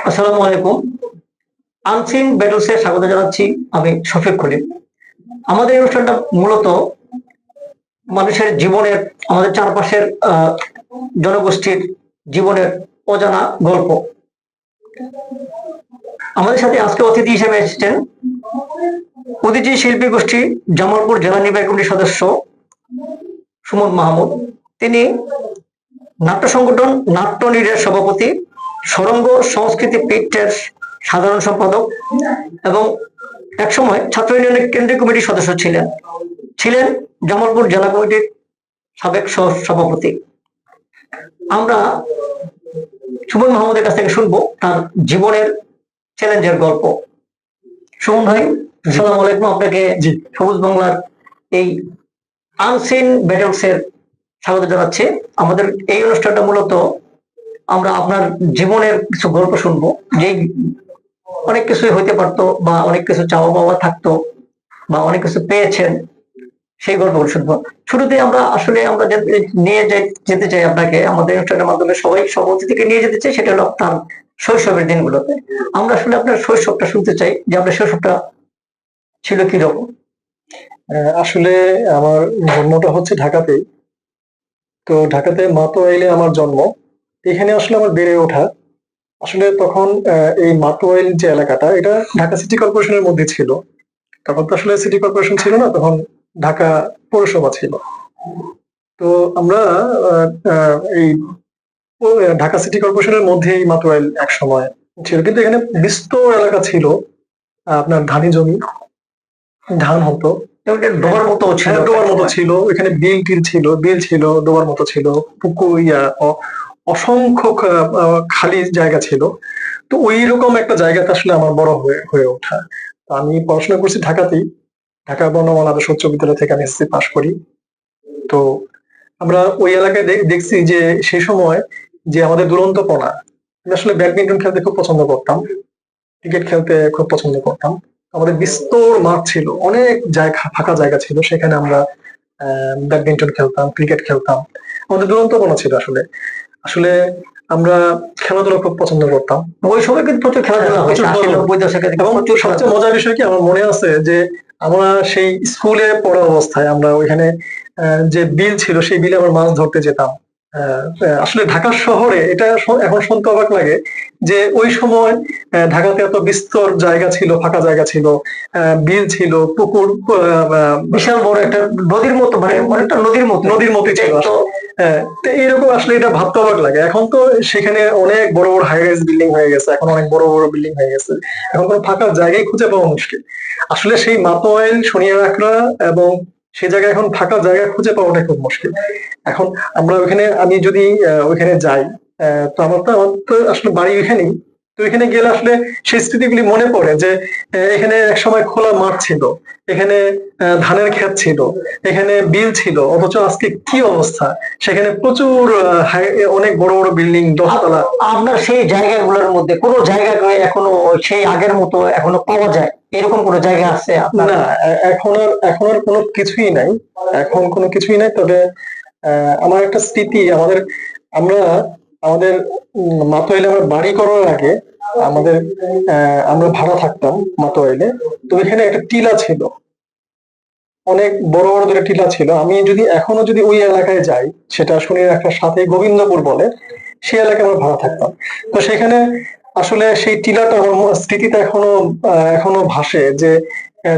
আসসালামু আলাইকুম। আনসিন ব্যাটলসে স্বাগত জানাচ্ছি। আমি শফিক খলিল। আমাদের এই অনুষ্ঠানটা মূলত মানুষের জীবনের, আমাদের চারপাশের জনগোষ্ঠীর জীবনের অজানা গল্প। আমাদের সাথে আজকে অতিথি হিসেবে এসেছেন উদীচী শিল্পী গোষ্ঠী জামালপুর জেলা নির্বাহী কমিটির সদস্য সুমন মাহমুদ। তিনি নাট্য সংগঠন নাট্যনীড়ের সভাপতি, সরঙ্গ সংস্কৃতি পীঠের সাধারণ সম্পাদক এবং একসময় ছাত্র ইউনিয়নের কেন্দ্রীয় কমিটির সদস্য ছিলেন। ছিলেন জামালপুর জেলা কমিটির সাবেক সভাপতি। আমরা সুমন মাহমুদের কাছ থেকে শুনবো তার জীবনের চ্যালেঞ্জের গল্প। সুমন ভাই, আসসালামু আলাইকুম। আপনাকে সবুজ বাংলার এই আনসিন ব্যাটলসের স্বাগত জানাচ্ছি। আমাদের এই অনুষ্ঠানটা মূলত আমরা আপনার জীবনের কিছু গল্প শুনবো, যে অনেক কিছুই হইতে পারতো বা অনেক কিছু চাওয়া পাওয়া থাকতো বা অনেক কিছু পেয়েছেন, সেই গল্পগুলো শুনবো। শুরুতে আমরা নিয়ে যেতে চাই আপনাকে, আমাদের অনুষ্ঠানের মাধ্যমে সবাই সব অতিথিকে নিয়ে যেতে চাই, সেটা হলো তার শৈশবের দিনগুলোতে। আমরা আসলে আপনার শৈশবটা শুনতে চাই, যে আপনার শৈশবটা ছিল কিরকম। আসলে আমার জন্মটা হচ্ছে ঢাকাতেই। তো ঢাকাতে মাতোয়াইলে আমার জন্ম। এখানে আসলে আমার বেড়ে ওঠা। আসলে তখন এই মাতোয়াইল যে এলাকাটা, এটা ঢাকা সিটি কর্পোরেশনের মধ্যে ছিল। তখন তো আসলে সিটি কর্পোরেশন ছিল না, তখন ঢাকা পৌরসভা ছিল। তো আমরা এই ঢাকা সিটি কর্পোরেশনের মধ্যেই মাতোয়াইল এক সময় ছিল, কিন্তু এখানে বিস্তর এলাকা ছিল। আপনার ধানি জমি, ধান হতো, ডোবার মতো ছিল, ডোবার মতো ছিল। এখানে বিল টিল ছিল, বিল ছিল, ডোবার মতো ছিল, পুকুর, অসংখ্য খালি জায়গা ছিল। তো ওই রকম একটা জায়গাতে আসলে আমার বড় হয়ে ওঠা। আমি পড়াশোনা করছি ঢাকাতেই, ঢাকা বর্ণমালা আদর্শ উচ্চ বিদ্যালয় থেকে আমি এসএসসি পাশ করি। তো আমরা ওই এলাকায় দেখছি যে সেই সময় যে আমাদের দুরন্তপনা, আমি আসলে ব্যাডমিন্টন খেলতে খুব পছন্দ করতাম, ক্রিকেট খেলতে খুব পছন্দ করতাম। আমাদের বিস্তর মাঠ ছিল, অনেক জায়গা, ফাঁকা জায়গা ছিল, সেখানে আমরা ব্যাডমিন্টন খেলতাম, ক্রিকেট খেলতাম। আমাদের দুরন্তপনা ছিল আসলে। আসলে আমরা খেলাধুলা খুব পছন্দ করতাম ওই সময়, কিন্তু প্রচুর খেলাধুলা এবং সবচেয়ে মজার বিষয় কি, আমার মনে আছে যে আমরা সেই স্কুলে পড়া অবস্থায় আমরা ওইখানে যে বিল ছিল, সেই বিলে আমরা মাছ ধরতে যেতাম। আসলে ঢাকা শহরে এটা এখন শুনতে অবাক লাগে যে ওই সময় ঢাকাতে এত বিস্তর জায়গা ছিল, ফাঁকা জায়গা ছিল, বিল ছিল, পুকুর, বিশাল বড় একটা নদীর মতো, মানে অনেকটা নদীর মতো ছিল। তো এইরকম আসলে এটা ভাবতে অবাক লাগে। এখন তো সেখানে অনেক বড় বড় হাই রাইজ বিল্ডিং হয়ে গেছে, এখন অনেক বড় বড় বিল্ডিং হয়ে গেছে, এখন কোনো ফাঁকা জায়গায় খুঁজে পাওয়া মুশকিল। আসলে সেই মাতোয়াইল, শনিয়ারআখড়া এবং সেই জায়গায় এখন ফাঁকা জায়গা খুঁজে পাওয়াটা খুব মুশকিল। এখন আমরা ওইখানে, আমি যদি ওইখানে যাই, তো আমার তো আসলে বাড়ি ওইখানেই। তো এখানে গেলে আসলে সেই স্মৃতিগুলি মনে পড়ে যে এখানে এক সময় খোলা মাঠ ছিল, এখানে ধানের ক্ষেত ছিল, এখানে বিল ছিল, অথচ আজকে কি অবস্থা, সেখানে প্রচুর অনেক বড় বড় বিল্ডিং, দশতলা। আপনার সেই জায়গাগুলোর মধ্যে কোনো জায়গা এখনো সেই আগের মতো এখনো পাওয়া যায়, এরকম কোনো জায়গা আছে? না, এখন আর কোনো কিছুই নাই, এখন কোনো কিছুই নাই। তবে আমার একটা স্মৃতি, আমরা আমাদের মাতোয়াইলে আমরা বাড়ি করার আগে আমরা ভাড়া থাকতাম মাতোয়াইলে। তো এখানে একটা টিলা ছিল, অনেক বড় বড় দুটো টিলা ছিল। আমি যদি এখনো ওই এলাকায় যাই, সেটা শনিয়ারআখড়ার সাথে গোবিন্দপুর বলে, সেই এলাকায় আমরা ভাড়া থাকতাম। তো সেখানে আসলে সেই টিলাটা আমার স্মৃতিতে এখনো ভাসে যে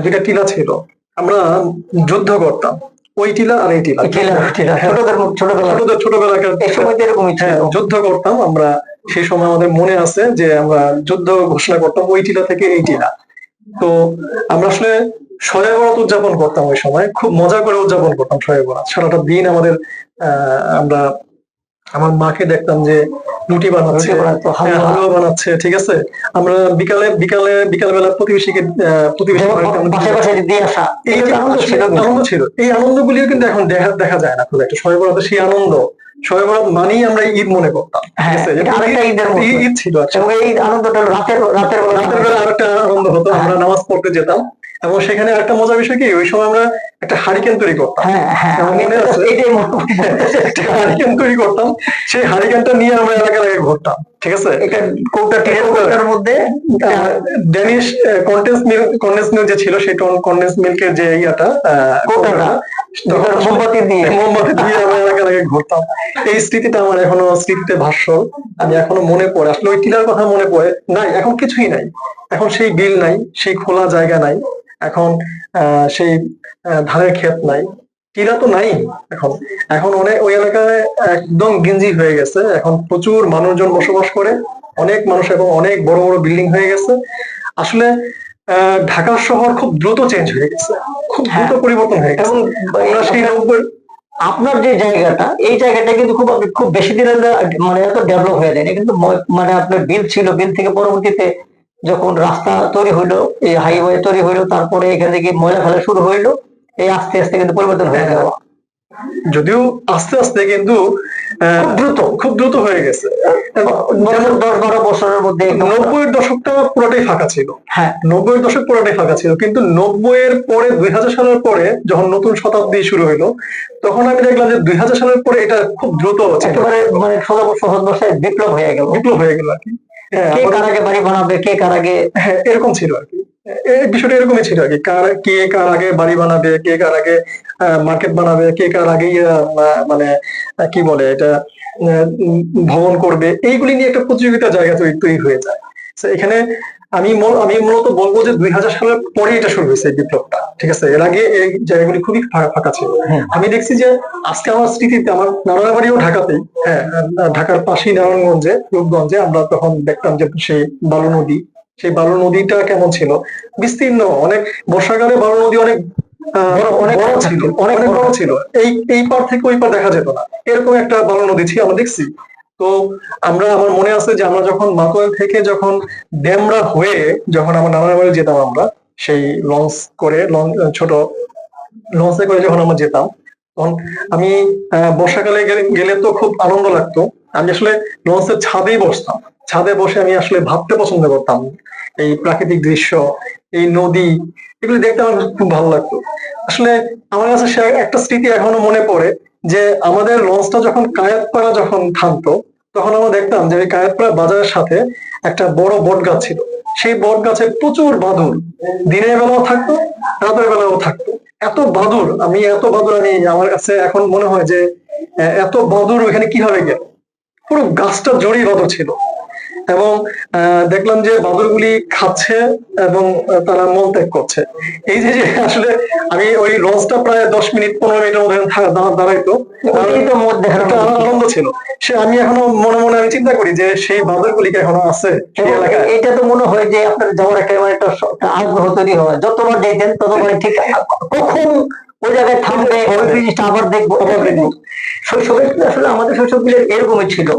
দুইটা টিলা ছিল, আমরা যুদ্ধ করতাম ওই টিলা আর এই টিলা, ছোটবেলাকার যুদ্ধ করতাম আমরা। সেই সময় আমাদের মনে আছে যে আমরা যুদ্ধ ঘোষণা করতাম ওই টিলা থেকে এই টিলা। তো আমরা আসলে শবে বরাত উদযাপন করতাম ওই সময়, খুব মজা করে উদযাপন করতাম শবে বরাত। সারাটা দিন আমরা আমার মাকে দেখতাম যে রুটি বানাচ্ছে, হালুয়া বানাচ্ছে, ঠিক আছে। আমরা বিকালবেলা প্রতিবেশীকে আনন্দ ছিল। এই আনন্দগুলিও কিন্তু এখন দেখা যায় না খুব একটা। শবে বরাতে সেই আনন্দ শবে বরাত মানেই আমরা ঈদ মনে করতাম, ঠিক হ্যাঁ, আছে? এটা আরেকটা ঈদের মতো। ঈদ ছিল। আচ্ছা, এবং এই আনন্দটা হলো রাতের রাতের বেলা রাতের বেলা আরেকটা আনন্দ হতো, আমরা নামাজ পড়তে যেতাম এবং সেখানে একটা মজার বিষয় কি, ওই সময় আমরা একটা হারিকেন তৈরি করতাম। হ্যাঁ হ্যাঁ, আমার আমি মনে আছে এটাই মনে করতেছি। একটা হারিকেন তৈরি করতাম, সেই হারিকেনটা নিয়ে আমরা এলাকা এলাকায় ঘুরতাম, ঠিক আছে? এটা কৌটা টিনের কৌটার মধ্যে ড্যানিশ কন্ডেন্স মিল্ক যে ছিল, সেই কন্ডেন্স মিল্কের যে ইয়াটা কৌটাটা তখন মোমবাতি দিয়ে মোমবাতি দিয়ে আমরা এলাকা এলাকায় ঘুরতাম। এই স্মৃতিটা আমার এখনো স্মৃতিতে ভাষ্য, আমি এখনো মনে পড়ে। আসলে ওই টিলার কথা মনে পড়ে। নাই, এখন কিছুই নাই। এখন সেই বিল নাই, সেই খোলা জায়গা নাই, এখন সেই ধানের ক্ষেত নাই, টিলা তো নাই এখন। এখন অনেক ওই এলাকায় একদম গেঞ্জি হয়ে গেছে, এখন প্রচুর মানুষজন বসবাস করে, অনেক মানুষ এবং অনেক বড় বড় বিল্ডিং হয়ে গেছে। আসলে ঢাকা শহর খুব দ্রুত চেঞ্জ হয়ে গেছে, খুব দ্রুত পরিবর্তন হয়ে গেছে। এবং আমরা সেই 90 আপনার যে জায়গাটা, এই জায়গাটা কিন্তু খুব বেশি দিনের মানে এত ডেভেলপ হয়ে যায়নি, কিন্তু মানে আপনার বিল ছিল, বিল থেকে পরবর্তীতে যখন রাস্তা তৈরি হইলো, এই হাইওয়ে তৈরি হইলো, তারপরে এখান থেকে ময়লা ফেলা শুরু হইলো, এই আস্তে আস্তে কিন্তু পরিবর্তন হয়ে যাওয়া, যদিও আস্তে আস্তে কিন্তু খুব দ্রুত হয়ে গেছে। 10-12 বছরের মধ্যে 90-এর দশকটা পুরোটাই ফাঁকা ছিল। হ্যাঁ, 90-এর দশক পুরোটাই ফাঁকা ছিল, কিন্তু 90-এর পরে 2000 সালের পরে যখন নতুন শতাব্দী শুরু হইলো, তখন আমি দেখলাম যে 2000 সালের পরে এটা খুব দ্রুত একেবারে মানে সহজ ভাষায় বিপ্লব হয়ে গেল। বিপ্লব হয়ে গেল আর কি। কে কার আগে বাড়ি বানাবে, কে কার আগে, হ্যাঁ, এরকম ছিল আর কি। এই বিষয়টা এরকমই ছিল আর কি। কে কার আগে বাড়ি বানাবে, কে কার আগে মার্কেট বানাবে, কে কার আগে মানে কি বলে এটা ভবন করবে, এইগুলি নিয়ে একটা প্রতিযোগিতার জায়গা তৈরি হয়ে যায়। তো এখানে আমি মূলত বলবো যে 2000 সালের পরে এটা শুরু হয়েছে এই বিপ্লবটা, ঠিক আছে? এর আগে এই জায়গাগুলি খুবই ফাঁকা ছিল। আমি দেখছি যে আজকে আমার স্মৃতিতে, আমার নানার বাড়িও ঢাকাতেই, হ্যাঁ, ঢাকার পাশেই নারায়ণগঞ্জে, রূপগঞ্জে, আমরা তখন দেখতাম যে সেই বালু নদী, সেই বালু নদীটা কেমন ছিল, বিস্তীর্ণ, অনেক বর্ষাকালে বালু নদী অনেক অনেক বড় ছিল, অনেক বড় ছিল। এই পার থেকে ওই পার দেখা যেত না, এরকম একটা বালু নদী ছিল, আমরা দেখছি। তো আমার মনে আছে যে আমরা যখন মাতোয়াল থেকে যখন ডেমরা হয়ে যখন আমার নানার বাড়ি যেতাম, আমরা সেই লঞ্চ করে, ছোট লঞ্চে করে যখন আমরা যেতাম, তখন আমি বর্ষাকালে গেলে তো খুব আনন্দ লাগতো। আমি আসলে লঞ্চের ছাদেই বসতাম, ছাদে বসে আমি আসলে ভাবতে পছন্দ করতাম। এই প্রাকৃতিক দৃশ্য, এই নদী, এগুলি দেখতে আমার খুব ভালো লাগতো। আসলে আমার কাছে সে একটা স্মৃতি এখনো মনে পড়ে যে আমাদের লঞ্চটা যখন কায়েতপাড়া যখন থামতো, তখন আমরা দেখতাম যে ওই কায়েতপাড়া বাজারের সাথে একটা বড় বট গাছ ছিল। সেই বট গাছে প্রচুর বাদুড়, দিনের বেলাও থাকতো, রাতের বেলাও থাকতো। এত বাদুড় আমি আমার কাছে এখন মনে হয় যে এত বাদুড় ওইখানে কিভাবে গেল, পুরো গাছটা জড়িয়ে বাদুড় ছিল। এবং দেখলাম যে বাদুড়গুলি খাচ্ছে এবং তারা মলত্যাগ করছে। এই যে আসলে আমি ওই লঞ্চটা প্রায় 10 মিনিট 15 মিনিটের মধ্যে দাঁড়াইতো, একটা আনন্দ ছিল। সে আমি এখনো মনে মনে আমি চিন্তা করি যে সেই বাদুড়গুলি কি এখনো আছে সেই এলাকায়। এটা তো মনে হয় যে আপনার যাওয়ার একটা আগ্রহ তৈরি হয়, যতবার যেতেন ততবার ঠিক কখন ওই জায়গায় থামবে, ওই জিনিসটা আবার দেখবো। শৈশবে আসলে আমাদের শৈশবগুলো এরকমই ছিল,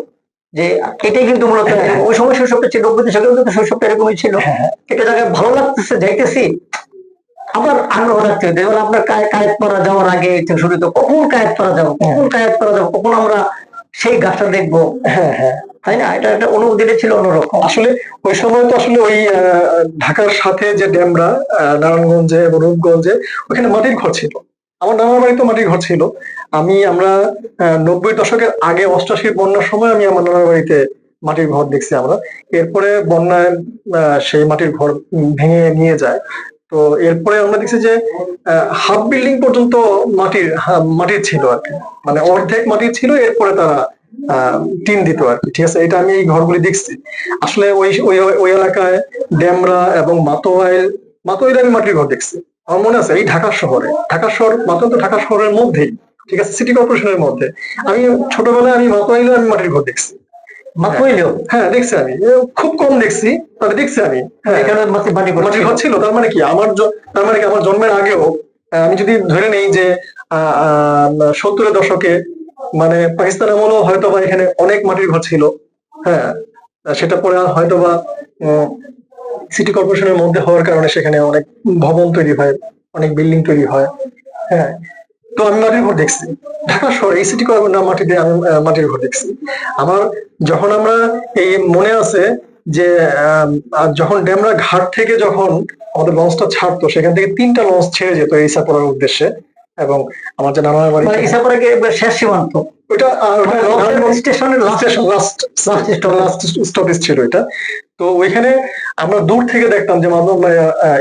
যে এটাই কিন্তু মূলত ওই সময় শৈশবটা ছিল, 90 দশকের মধ্যে শৈশবটা এরকমই ছিল। এটা জায়গায় ভালো লাগতেছে, যাইতেছি, আবার আগ্রহ রাখতে হতো। এবার আপনার কায়েতপাড়া যাওয়ার আগে থেকে শুরু তো, কখন কায়েতপাড়া যাবো, কখন আমরা সেই গাছটা দেখবো। হ্যাঁ হ্যাঁ, তাই না? এটা একটা অনুভূতিটা ছিল অন্যরকম। আসলে ওই সময় তো আসলে ওই ঢাকার সাথে যে ড্যামরা, নারায়ণগঞ্জে এবং রূপগঞ্জে, ওখানে মাটির ঘর ছিল। আমার নানার বাড়িতে মাটির ঘর ছিল। আমরা 90-এর দশকের আগে 88-র বন্যার সময় আমি আমার নানার বাড়িতে মাটির ঘর দেখছি আমরা। এরপরে বন্যায় সেই মাটির ঘর ভেঙে নিয়ে যায়। তো এরপরে আমরা দেখছি যে হাফ বিল্ডিং পর্যন্ত মাটির ছিল আর কি, মানে অর্ধেক মাটির ছিল, এরপরে তারা টিন দিত আর কি, ঠিক আছে? এটা আমি এই ঘরগুলি দেখছি। আসলে ওই এলাকায় ড্যামরা এবং মাতোয়াইল আমি মাটির ঘর দেখছি। আমার মনে আছে এই ঢাকা শহর, মাতোয়াইল তো ঢাকা শহরের মধ্যেই, ঠিক আছে, সিটি কর্পোরেশনের মধ্যে। আমি ছোটবেলায় মাতোয়াইলে আমি মাটির ঘর দেখছি। মাতোয়াইলেও হ্যাঁ দেখছি আমি, খুব কম দেখছি, তবে দেখছি আমি। এখানে মাটির ঘর ছিল। তার মানে কি আমার জন্মের আগেও, আমি যদি ধরে নেই যে 70-এর দশকে, মানে পাকিস্তান আমলেও হয়তো বা এখানে অনেক মাটির ঘর ছিল। হ্যাঁ, সেটা পরে হয়তো বা সিটি কর্পোরেশনের মধ্যে হওয়ার কারণে সেখানে অনেক ভবন তৈরি হয়, অনেক বিল্ডিং তৈরি হয়। হ্যাঁ, তো আমি মাটির ঘর দেখছি, ঢাকা শহর এই সিটি না মাটিতে আমি মাটির ঘর দেখছি। আমার যখন আমরা এই মনে আছে যে যখন ডেমরা ঘাট থেকে যখন আমাদের লঞ্চটা ছাড়তো, সেখান থেকে 3টা লঞ্চ ছেড়ে যেত ইসাপুরের উদ্দেশ্যে, এবং আমার যে নানার বাড়ি মানে ইসাপুরে শেষ সীমান্ত, ওইটা স্টেশনের লাস্ট স্টপেজ ছিল এটা। তো ওইখানে আমরা দূর থেকে দেখতাম যে মাধব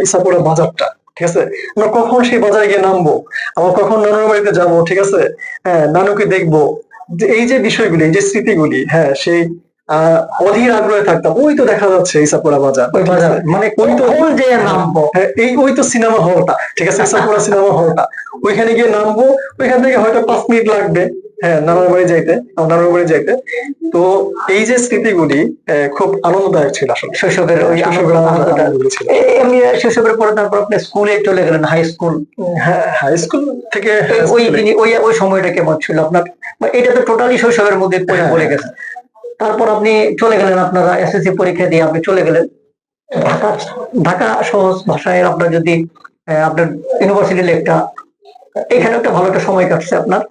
ইসাপুরা বাজারটা, ঠিক আছে, আমরা কখন সেই বাজারে গিয়ে নামবো, আমরা কখন নানুর বাড়িতে যাবো, ঠিক আছে, হ্যাঁ নানুকে দেখবো, যে এই যে বিষয়গুলি, এই যে স্মৃতিগুলি, হ্যাঁ সেই অধীর আগ্রহে থাকতাম। ওই তো দেখা যাচ্ছে ইসাপুরা বাজার, ওই বাজার, মানে ওই তো কখন যে নামবো, হ্যাঁ ওই তো সিনেমা হলটা, ঠিক আছে, ইসাপুরা সিনেমা হলটা, ওইখানে গিয়ে নামবো, ওইখান থেকে হয়তো 5 মিনিট লাগবে, হ্যাঁ নানার বাড়ি যাইতে, আমার নানার বাড়ি যাইতে। তো এই যে স্মৃতিগুলি খুব আনন্দদায়ক ছিল আসলে শৈশবের ওই শৈশবের আনন্দটা। আনন্দগুলি ছিল। এমনি শৈশবের পরে তারপর আপনি স্কুলে চলে গেলেন, হাই স্কুল। হ্যাঁ হাই স্কুল থেকে ওই ওই সময়টা কেমন ছিল আপনার? এটা তো টোটালি শৈশবের মধ্যে পড়ে গেছে। তারপর আপনি চলে গেলেন, আপনারা এসএসসি পরীক্ষা দিয়ে আপনি চলে গেলেন ঢাকা। ঢাকা সহজ ভাষায় আপনার যদি আপনার ইউনিভার্সিটি লেখটা, এখানে একটা ভালো একটা সময় কাটছে আপনার,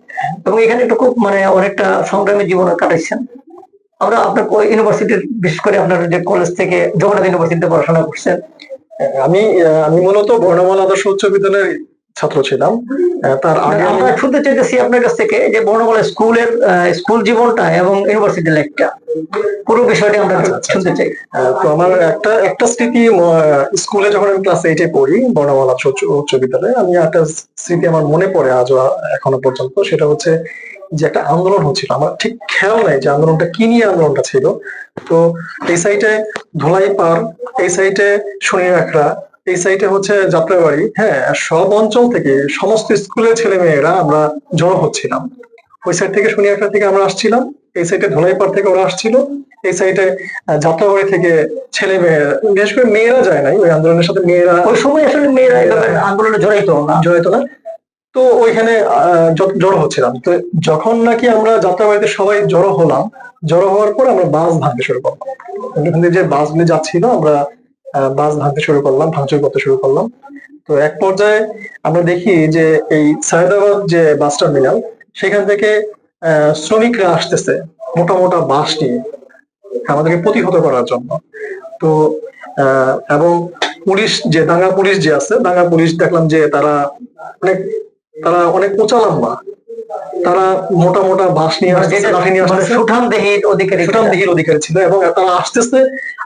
এবং এখানে একটু খুব মানে অনেকটা সংগ্রামী জীবন কাটাইছেন। আমরা আপনার ইউনিভার্সিটির, বিশেষ করে আপনার যে কলেজ থেকে জগন্নাথ ইউনিভার্সিটিতে পড়াশোনা করছেন। আমি আমি মূলত বর্ণমালা আদর্শ উচ্চ বিদ্যালয়ের ছাত্র ছিলাম। তার আগে আমরা শুনতে চাইতেছি আপনার কাছ থেকে যে বর্ণমালা স্কুলের স্কুল জীবনটা এবং ইউনিভার্সিটি লাইফটা, পুরো বিষয়টা আমরা শুনতে চাই। তো আমার একটা স্মৃতি, স্কুলে যখন আমি ক্লাস 8-এ পড়ি বর্ণমালা উচ্চ বিদ্যালয়ে, আমি একটা স্মৃতি আমার মনে পড়ে আজও এখনো পর্যন্ত। সেটা হচ্ছে যে একটা আন্দোলন হচ্ছিল, আমার ঠিক খেয়াল নাই যে আন্দোলনটা কি নিয়ে আন্দোলনটা ছিল। তো এই সাইডে ধোলাই পার, এই সাইডে শনিরাখড়া, এই সাইডে হচ্ছে যাত্রাবাড়ি, হ্যাঁ সব অঞ্চল থেকে সমস্ত স্কুলের ছেলে মেয়েরা আমরা জড়ো হচ্ছিলাম। ওই সাইড থেকে শনিরাখড়া থেকে আমরা আসছিলাম, এই সাইডে ধোলাইপাড় থেকে ওরা আসছিল, এই সাইডে যাত্রাবাড়ি থেকে ছেলে মেয়েরা, বিশেষ করে মেয়েরা যায় নাই ওই আন্দোলনের সাথে, মেয়েরা ওই সময় আসলে মেয়েরা আন্দোলনে জড়াইতো না। তো ওইখানে জড়ো হচ্ছিলাম। তো যখন নাকি আমরা যাত্রাবাড়িতে সবাই জড়ো হলাম, জড়ো হওয়ার পর আমরা বাস ভাঙতে শুরু করলাম। যে বাসগুলি যাচ্ছিল, আমরা বাস ভাঙতে শুরু করলাম, ভাঙচুর করতে শুরু করলাম। তো এক পর্যায়ে আমরা দেখি যে এই সায়দাবাদ যে বাস টার্মিনাল, সেখান থেকে শ্রমিকরা আসতেছে মোটা মোটা বাস নিয়ে আমাদেরকে প্রতিহত করার জন্য। তো এবং পুলিশ, যে দাঙ্গা পুলিশ যে আছে, দাঙ্গা পুলিশ দেখলাম যে তারা অনেক উঁচা লম্বা, তারা মোটা মোটা বাঁশ নিয়ে আসতেছে, লাঠি নিয়ে আসতেছে, সুঠামদেহীর অধিকারী ছিল, এবং তারা আসতেছে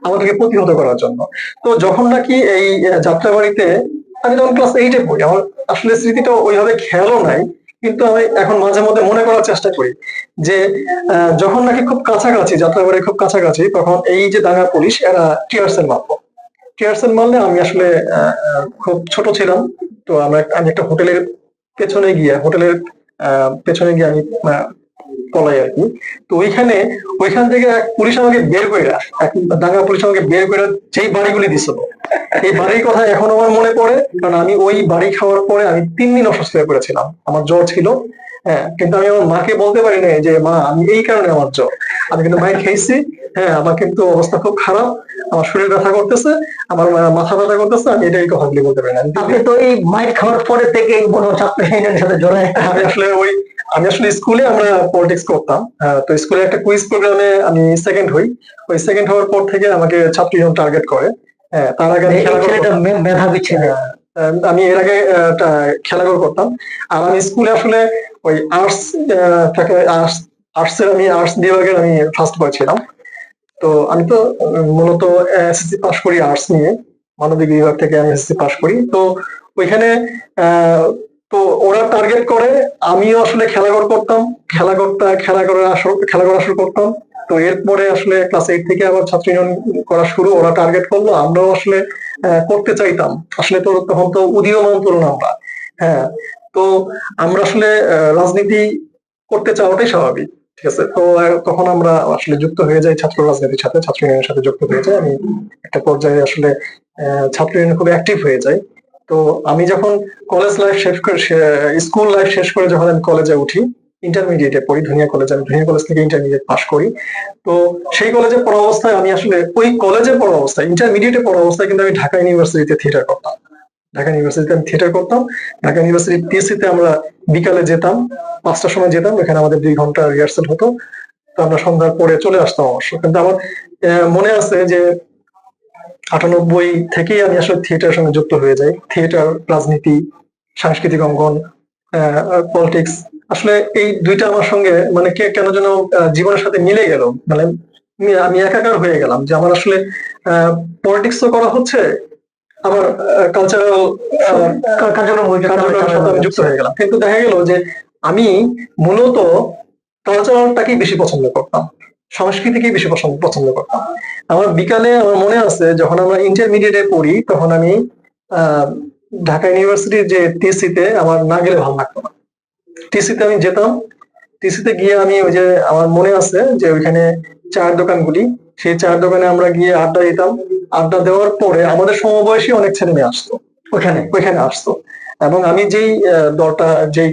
আমাদেরকে প্রতিহত করার জন্য। তো যখন নাকি এই যাত্রাবাড়িতে, আমি যখন ক্লাস 8-এ পড়ি, আমার আসলে স্মৃতিটা ওইভাবে খেয়ালও নাই, কিন্তু আমি এখন মাঝে মধ্যে মনে করার চেষ্টা করি যে যখন নাকি খুব কাছাকাছি, যাত্রাবাড়ি খুব কাছাকাছি, তখন এই যে দাঙ্গা পুলিশ এরা টিয়ারসেল মারলো। টিয়ারসেল মারলে আমি আসলে খুব ছোট ছিলাম। তো আমি একটা হোটেলের পেছনে গিয়ে আমি পলাই আর কি। তো ওইখান থেকে এক পুলিশ আমাকে বের করে, এক দাঙ্গা পুলিশ আমাকে বের করে যেই বাড়িগুলি দিছিল, এই বাড়ির কথা এখন আমার মনে পড়ে, কারণ আমি ওই বাড়ি খাওয়ার পরে আমি 3 দিন অসুস্থ হয়ে পড়েছিলাম, আমার জ্বর ছিল। হ্যাঁ, কিন্তু আমি আমার মাকে বলতে পারি না যে মা আমি এই কারণে আমার জ্বর, আমি কিন্তু মায়ের খেয়েছি। হ্যাঁ, আমার কিন্তু অবস্থা খুব খারাপ, আমার শরীর ব্যথা করতেছে, আমার মাথা ব্যথা করতেছে, আমি এটাই কথাগুলি বলতে পারি না। আপনি তো এই মায়ের খাওয়ার পরে থেকে ছাত্র ইউনিয়নের সাথে জড়ায়। আমি আসলে স্কুলে আমরা পলিটিক্স করতাম। তো স্কুলে একটা কুইজ প্রোগ্রামে আমি সেকেন্ড হই। ওই সেকেন্ড হওয়ার পর থেকে আমাকে ছাত্র ইউনিয়ন টার্গেট করে। হ্যাঁ, তার আগে মেধাবী ছেলে, আমি এর আগে খেলাঘর করতাম। আর আমি স্কুলে আসলে ওই আর্টস বিভাগের আমি ফার্স্ট বয় ছিলাম। তো আমি তো মূলত এসএসসি পাস করি আর্টস নিয়ে, মানবিক বিভাগ থেকে আমি এসএসসি পাস করি। তো ওইখানে তো ওরা টার্গেট করে, আমিও আসলে খেলাঘর করতাম, খেলাঘর আসর করতাম। তো এরপরে আসলে ক্লাস 8 থেকে আবার ছাত্র ইউনিয়ন করা শুরু, ওরা টার্গেট করলো, আমরাও আসলে করতে চাইতাম। আসলে তো তখন তো উদীয়মান তরুণ আমরা। হ্যাঁ, তো আমরা আসলে রাজনীতি করতে চাওয়াটাই স্বাভাবিক, ঠিক আছে। তো তখন আমরা আসলে যুক্ত হয়ে যাই ছাত্র রাজনীতির সাথে, ছাত্র ইউনিয়নের সাথে যুক্ত হয়ে যাই। আমি একটা পর্যায়ে আসলে ছাত্র ইউনিয়ন খুব অ্যাক্টিভ হয়ে যায়। তো আমি যখন কলেজ লাইফ শেষ করে, স্কুল লাইফ শেষ করে যখন আমি কলেজে উঠি, ইন্টারমিডিয়েটে পড়ি ধুনিয়া কলেজে, আমি ধুনিয়া কলেজ থেকে ইন্টারমিডিয়েট পাস করি। তো সেই কলেজে পড়া অবস্থায় আমি আসলে ওই কলেজে পড়া অবস্থায়, ইন্টারমিডিয়েটে পড়া অবস্থায় কিন্তু আমি ঢাকা ইউনিভার্সিটিতে থিয়েটার করতাম। ঢাকা ইউনিভার্সিটিতে আমি থিয়েটার করতাম। ঢাকা ইউনিভার্সিটি টিএসসিতে আমরা বিকালে যেতাম, 5টার সময় যেতাম, এখানে আমাদের 2 ঘন্টা রিহার্সাল হতো। তো আমরা সন্ধ্যার পরে চলে আসতাম অবশ্য। কিন্তু আমার মনে আছে যে 98 থেকেই আমি আসলে থিয়েটারের সঙ্গে যুক্ত হয়ে যাই। থিয়েটার, রাজনীতি, সাংস্কৃতিক অঙ্গন, পলিটিক্স, আসলে এই দুইটা আমার সঙ্গে মানে কেন যেন জীবনের সাথে মিলে গেল। মানে আমি একাকার হয়ে গেলাম যে আমার আসলে পলিটিক্সও করা হচ্ছে, আবার কালচারাল কার্যক্রমের সাথে আমি যুক্ত হয়ে গেলাম। কিন্তু দেখা গেল যে আমি মূলত কালচারালটাকেই বেশি পছন্দ করতাম, সংস্কৃতিকেই বেশি পছন্দ করতাম। আমার বিকালে আমার মনে আছে যখন আমরা ইন্টারমিডিয়েটে পড়ি, তখন আমি আহ ঢাকা ইউনিভার্সিটির যে টিসিতে আমার না গেলে ভালো লাগতো না। টিসিতে আমি যেতাম, টিসিতে গিয়ে আমি ওই যে আমার মনে আছে যে ওইখানে চায়ের দোকানগুলি, সেই চায়ের দোকানে আমরা গিয়ে আড্ডা দিতাম। আড্ডা দেওয়ার পরে আমাদের সমবয়সী অনেক ছেলে মেয়ে আসতো, ওইখানে আসতো। এবং আমি যেই দলটা, যেই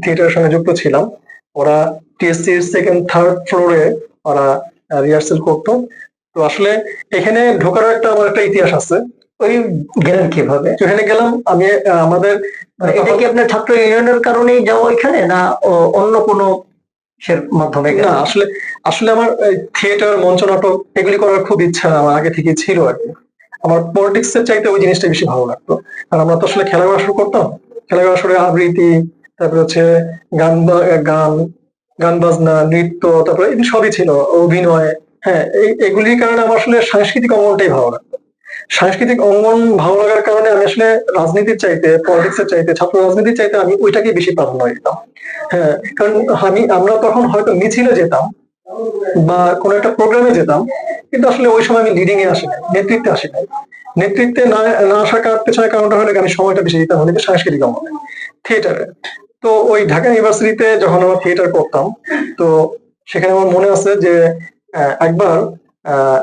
থিয়েটারের সঙ্গে যুক্ত ছিলাম, ওরা টিএসসির সেকেন্ড থার্ড ফ্লোরে ওরা রিহার্সেল করতো। তো আসলে এখানে ঢোকার আমার একটা ইতিহাস আছে। ওই গেলেন কিভাবে? ওখানে গেলাম আমি, আমাদের এটা কি আপনার ছাত্র ইউনিয়নের কারণেই যাওয়া ওইখানে, না অন্য কোনো মাধ্যমে? না, আসলে আসলে আমার থিয়েটার, মঞ্চনাটক এগুলি করার খুব ইচ্ছা আমার আগে থেকে ছিল আর কি। আমার পলিটিক্স এর চাইতে ওই জিনিসটা বেশি ভালো লাগতো। কারণ আমরা তো আসলে খেলার আসর করতাম, খেলার আসরে আবৃত্তি, তারপরে হচ্ছে গান গান গান বাজনা, নৃত্য, তারপরে এগুলি সবই ছিল, অভিনয়। হ্যাঁ, এগুলির কারণে আমার আসলে সাংস্কৃতিক অঙ্গনটাই ভালো লাগতো। সাংস্কৃতিক অঙ্গন ভালো লাগার কারণে আমি আসলে রাজনীতির চাইতে, পলিটিক্স এর চাইতে, ছাত্র রাজনীতির চাইতে আমি ওইটাকে বেশি প্রাধান্য দিতাম। হ্যাঁ, কারণ আমরা তখন হয়তো মিছিলে যেতাম বা কোনো একটা প্রোগ্রামে যেতাম, কিন্তু আসলে ওই সময় আমি লিডিং এ আসি নাই, নেতৃত্বে আসি নাই। নেতৃত্বে না আসার পেছনে কারণটা হলো আমি সময়টা বেশি দিতাম হলে সাংস্কৃতিক অঙ্গনে, থিয়েটারে। তো ওই ঢাকা ইউনিভার্সিটিতে যখন আমরা থিয়েটার করতাম, তো সেখানে আমার মনে আছে যে একবার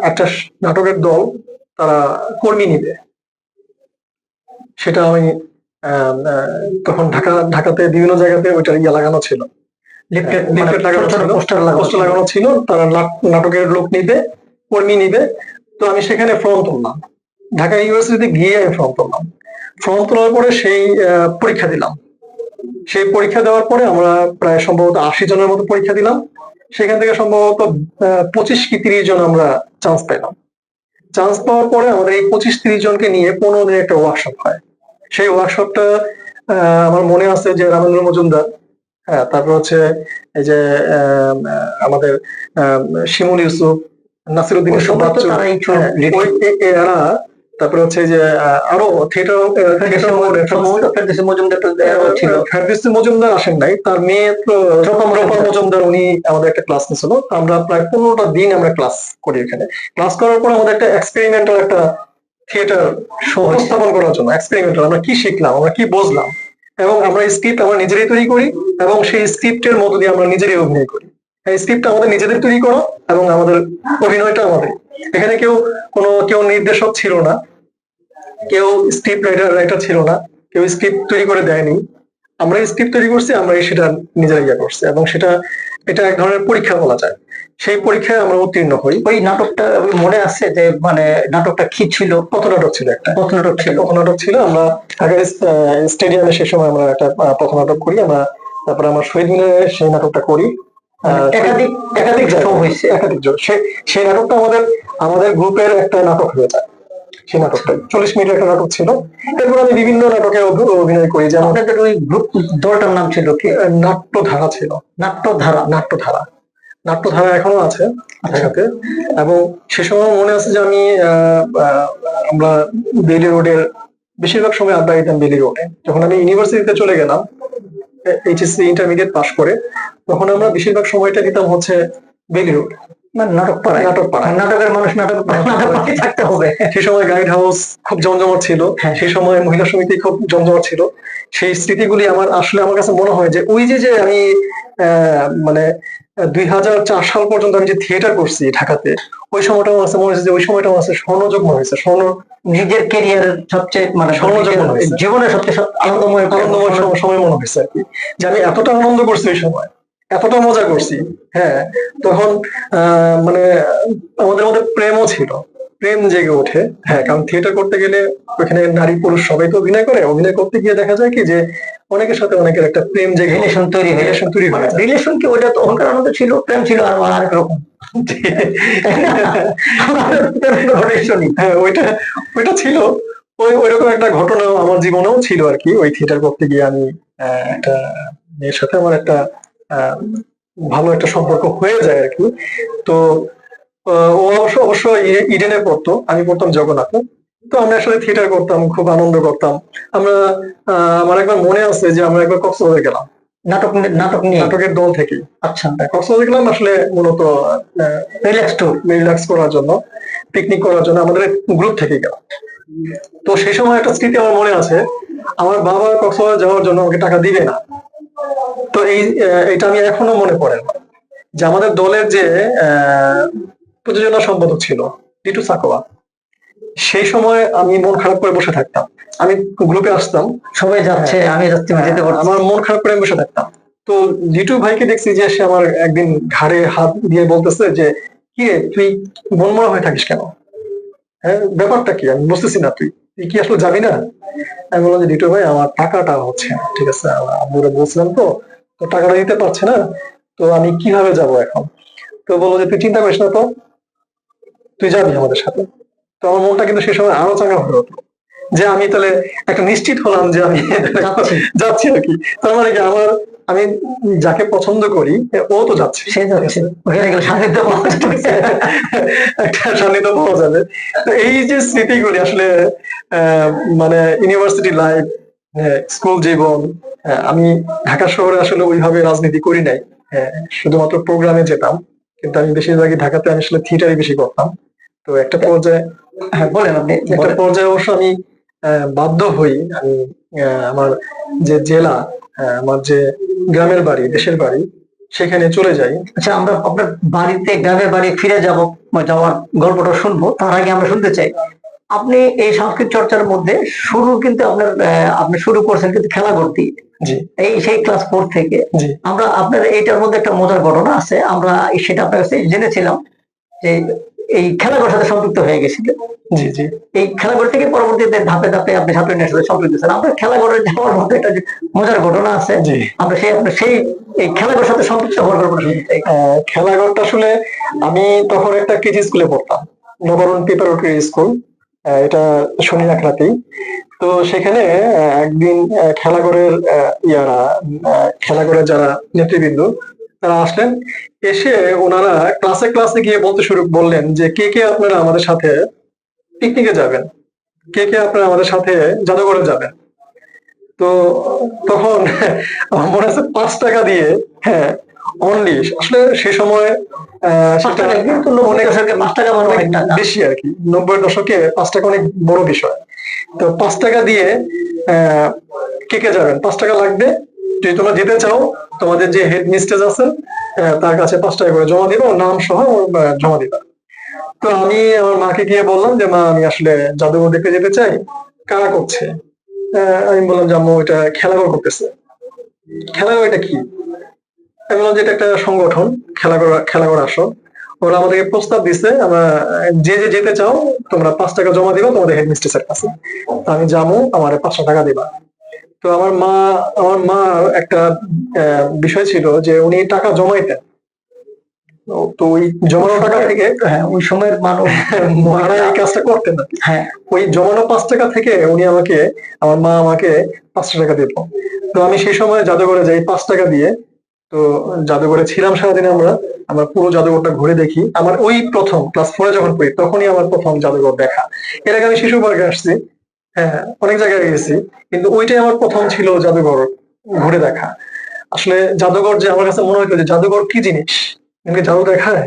একটা নাটকের দল তারা কর্মী নিবে, সেটা আমি তখন ঢাকাতে বিভিন্ন জায়গাতে ওইটা লাগানো ছিল, লিফলেট লাগানো ছিল, পোস্টার লাগানো ছিল, তারা নাটকের লোক নিবে, কর্মী নিবে। তো আমি সেখানে ফর্ম তুললাম, ঢাকা ইউনিভার্সিটিতে গিয়ে আমি ফর্ম তুললাম। ফর্ম তোলার পরে সেই পরীক্ষা দিলাম। সেই পরীক্ষা দেওয়ার পরে আমরা প্রায় সম্ভবত 80 জনের মতো পরীক্ষা দিলাম। সেখান থেকে সম্ভবত 25 কি 30 জন আমরা চান্স পেলাম। চান্স পাওয়ার পরে আমাদের এই 25-30 জনকে নিয়ে 15 দিনের একটা ওয়ার্কশপ হয়। সেই ওয়ার্কশপটা আমার মনে আছে যে রামেন্দ্র মজুমদার, হ্যাঁ, তারপর হচ্ছে এই যে আমাদের শিমুল ইউসুফ, নাসিরুদ্দিন ইউসুফ বাচ্চু, এরা, তারপরে হচ্ছে যে আরো থিয়েটার মজুমদার আসেন নাই, তার মেয়ে রূপা মজুমদার, উনি আমাদের একটা ক্লাস নিছিল। আমরা প্রায় 15টা দিন আমরা ক্লাস করি এখানে। ক্লাস করার পর আমাদের একটা এক্সপেরিমেন্টাল একটা থিয়েটার উপস্থাপন করার জন্য, এক্সপেরিমেন্টাল আমরা কি শিখলাম, আমরা কি বুঝলাম, এবং আমরা স্ক্রিপ্ট আমরা নিজেরাই তৈরি করি, এবং সেই স্ক্রিপ্টের মধ্য দিয়ে আমরা নিজেরাই অভিনয় করি। এই স্ক্রিপ্টটা আমাদের নিজেদের তৈরি করো, এবং আমাদের অভিনয়টা আমাদের। এখানে কেউ নির্দেশক ছিল না, কেউ স্ক্রিপ্ট রাইটার ছিল না, কেউ স্ক্রিপ্ট তৈরি করে দেয়নি। আমরা স্ক্রিপ্ট তৈরি করছি, আমরা সেটা নিজেরা করছি, এবং এটা এক ধরনের পরীক্ষা বলা যায়। সেই পরীক্ষায় আমরা উত্তীর্ণ হই। ওই নাটকটা মনে আছে যে মানে নাটকটা কি ছিল? পথনাটক ছিল, একটা পথনাটক ছিল। আমরা ঢাকা স্টেডিয়ামে সে সময় আমরা একটা পথনাটক করি। আমরা তারপরে আমরা শহীদ মিনারে সেই নাটকটা করি। একাধিক হয়েছে, সেই নাটকটা আমাদের গ্রুপের একটা নাটক হয়ে যায়। সেই নাটকটা 40 মিনিটের একটা নাটক ছিল। এরপর আমি বিভিন্ন নাটকে অভিনয় করি। যেমন আপনাদের ওই গ্রুপ দলটার নাম ছিল কি? নাট্যধারা ছিল। নাট্যধারা এখনো আছে ঢাকাতে। এবং সে সময় মনে আছে যে আমি আমরা বেইলি রোডের বেশিরভাগ সময় আড্ডা দিতাম বেইলি রোডে। যখন আমি ইউনিভার্সিটিতে চলে গেলাম, এইচএসসি ইন্টারমিডিয়েট পাস করে, তখন আমরা বেশিরভাগ সময়টা দিতাম হচ্ছে বেইলি রোড, নাটক পাড়ায়। নাটকের মানুষ নাটক থাকতে হবে। সেই সময় গাইড হাউস খুব জমজমাট ছিল, সেই সময় মহিলা সমিতি খুব জমজমাট ছিল। সেই স্মৃতিগুলি আমার কাছে মনে হয় যে ওই যে আমি মানে 2004 সাল পর্যন্ত আমি যে থিয়েটার করছি ঢাকাতে, ওই সময়টা আমার কাছে মনে হয়েছে যে ওই সময়টা আমার কাছে স্বর্ণযুগ্ম হয়েছে। নিজের ক্যারিয়ারের সবচেয়ে মানে স্বর্ণযুগ্ম জীবনের সবচেয়ে আনন্দময় সময় মনে হয়েছে আর কি, যে আমি এতটা আনন্দ করছি ওই সময়, এতটা মজা করছি। হ্যাঁ, তখন মানে আমাদের মধ্যে প্রেমও ছিল, প্রেম জেগে ওঠে। হ্যাঁ, কারণ থিয়েটার করতে গেলে ওখানে নারী পুরুষ সবাই তো অভিনয় করে, অভিনয় করতে গিয়ে দেখা যায় কি যে অনেকের সাথে অনেকের একটা প্রেম জেগে রিলেশন তৈরি হয়ে রিলেশন তৈরি হয়ে যায়। রিলেশন কি ওটা তখনকার আমাদের ছিল, প্রেম ছিল আর আরেক রকম। হ্যাঁ, ওইটা ওইটা ছিল। ওইরকম একটা ঘটনা আমার জীবনেও ছিল আর কি। ওই থিয়েটার করতে গিয়ে আমি একটা মেয়ের সাথে আমার একটা আহ, ভালো একটা সম্পর্ক হয়ে যায় আর কি। তো ও অবশ্য ইডেনে পড়তো, আমি পড়তাম জগন্নাথে। তো আমরা আসলে থিয়েটার করতাম, খুব আনন্দ করতাম আমরা। আমার একবার মনে আছে যে আমরা একবার কক্সবাজার গেলাম নাটক নাটক নিয়ে। নাটকের দল থেকে। আচ্ছা, কক্সবাজার গেলাম আসলে মূলত রিল্যাক্স ট্যুর। রিল্যাক্স করার জন্য, পিকনিক করার জন্য আমাদের গ্রুপ থেকে গেলাম। তো সেই সময় একটা স্মৃতি আমার মনে আছে, আমার বাবা কক্সবাজার যাওয়ার জন্য আমাকে টাকা দিবে না। তো এটা আমি এখনো মনে পড়ে আমার, যে আমাদের দলের যে প্রযোজনা সম্পাদক ছিল টিটু সাকোয়া, সেই সময় আমি মন খারাপ করে বসে থাকতাম। আমি গ্রুপে আসতাম, সবাই যাচ্ছে আমি যাচ্ছি, আমি যেতে পারছি। আমার মন খারাপ করে আমি বসে থাকতাম। তো জিটু ভাইকে দেখছি যে সে আমার একদিন ঘাড়ে হাত দিয়ে বলতেছে যে, কি রে তুই মনমরা হয়ে থাকিস কেন? হ্যাঁ, ব্যাপারটা কি আমি বুঝতেছি না, তুই তুই কি আসলে যাবি না? আমি বললাম যে জিটু ভাই আমার টাকাটা হচ্ছে না, ঠিক আছে, আমার আব্বুরা বলছিলাম তো, তো টাকাটা দিতে পারছে না, তো আমি কিভাবে যাব এখন? তো বললো যে তুই চিন্তা করিস না, তো তুই যাবি আমাদের সাথে। তো আমার মনটা কিন্তু সে সময় আরো চাঙ্গা হয়ে উঠলো, যে আমি তাহলে একটা নিশ্চিত হলাম যে আমি যাচ্ছি আর কি। তার মানে কি আমার, আমি যাকে পছন্দ করি ও তো যাচ্ছে, সে যাচ্ছে, ওখানে গেলে সান্নিধ্য পাওয়া যাচ্ছে। একটা সান্নিধ্য পাওয়া যাবে। তো এই যে স্মৃতিগুলি আসলে মানে ইউনিভার্সিটি লাইফ, স্কুল জীবন, আমি ঢাকা শহরে আসলে ওইভাবে রাজনীতি করি নাই। শুধুমাত্র প্রোগ্রামে যেতাম, কিন্তু আমি বেশিরভাগই ঢাকাতে আমি আসলে থিয়েটারই বেশি করতাম। তো একটা পর্যায়ে, হ্যাঁ বলেন আপনি। একটা পর্যায়ে অবশ্য আমি বাধ্য হই, আমি আমার যে জেলা, আমার যে গ্রামের বাড়ি, দেশের বাড়ি, সেখানে চলে যাই। আচ্ছা, আমরা আপনার বাড়িতে, গ্রামের বাড়ি ফিরে যাওয়ার গল্পটা শুনবো। তার আগে আমরা শুনতে চাই, আপনি এই সাংস্কৃতিক চর্চার মধ্যে শুরু কিন্তু আপনি শুরু করছেন কিন্তু খেলা করতে, জি এই সেই ক্লাস 4 থেকে। জি আমরা আপনার এইটার মধ্যে একটা মজার ঘটনা আছে, আমরা সেটা আপনার কাছে জেনেছিলাম যে এই খেলাঘরের সাথে সম্পৃক্ত হয়ে গেছিল। জি জি এই খেলাঘর থেকে পরবর্তীতে ধাপে ধাপে আপনি ছাত্র নেওয়ার সাথে সম্পৃক্ত ছিলেন। আমরা খেলাঘরে যাওয়ার মধ্যে একটা যে মজার ঘটনা আছে, জি। আমরা সেই এই খেলাঘরের সাথে সম্পৃক্ত হওয়ার গল্পটা শুনতে চাই। খেলাঘরটা আসলে, আমি তখন একটা কেজি স্কুলে পড়তাম, নবরণ প্রিপারেটরি স্কুল, এটা শনি রাতেই। তো সেখানে একদিন খেলাঘরের খেলাঘরের যারা নেতৃবৃন্দ তারা আসলেন, এসে ওনারা ক্লাসে ক্লাসে গিয়ে বললেন যে কে কে আপনারা আমাদের সাথে পিকনিকে যাবেন, কে কে আপনারা আমাদের সাথে জাদুঘরে যাবেন। তো তখন আমার মনে আছে 5 টাকা দিয়ে, হ্যাঁ অনলি, আসলে সে সময় সেটা কিন্তু 90 দশকে 5 টাকা মানে অনেক টাকা। বেশি আর কি, 90-এর দশকে 5 টাকা অনেক বড় বিষয়। তো 5 টাকা দিয়ে কে কে যাবেন, 5 টাকা লাগবে, যদি তোমরা যেতে চাও তোমাদের যে হেড মিস্ট্রেস আছে তার কাছে 5 টাকা করে জমা দিবা, নাম সহ জমা দিবা। তো আমি আমার মাকে গিয়ে বললাম যে মা, আমি আসলে জাদুঘর দেখতে যেতে চাই, কারা করছে? আমি বললাম যে আম্মু এটা খেলাঘর করতেছে। খেলাঘর এটা কি? আমি বললাম যে এটা একটা সংগঠন, খেলাঘর আসো। ওরা আমাদেরকে প্রস্তাব দিছে, আমরা যে যে যেতে চাও তোমরা 5 টাকা জমা দিবা তোমাদের হেডমিস্ট্রেসের কাছে, আমি যাবো, আমার 500 টাকা দিবা। তো আমার মা একটা বিষয় ছিল যে উনি টাকা জমাইতেন। তো ওই জমানো টাকা থেকে, হ্যাঁ, ওই সময়ের মানুষ মারা এই কাজটা করতেন না। হ্যাঁ, ওই জমানো 5 টাকা থেকে উনি আমার মা আমাকে 500 টাকা দিত। তো আমি সেই সময় জাদুঘরে যাই 5 টাকা দিয়ে। তো জাদুঘরে ছিলাম সারাদিন, আমরা পুরো জাদুঘরটা ঘুরে দেখি। আমার ওই প্রথম ক্লাস 4-এ যখন পড়ি তখনই আমার প্রথম জাদুঘর দেখা। এর আগে আমি শিশু পার্কে আসছি, হ্যাঁ অনেক জায়গায় গেছি, কিন্তু ওইটাই আমার প্রথম ছিল জাদুঘর ঘুরে দেখা। আসলে জাদুঘর, যে আমার কাছে মনে হইতো যে জাদুঘর কি জিনিস, এমনি জাদু দেখায়।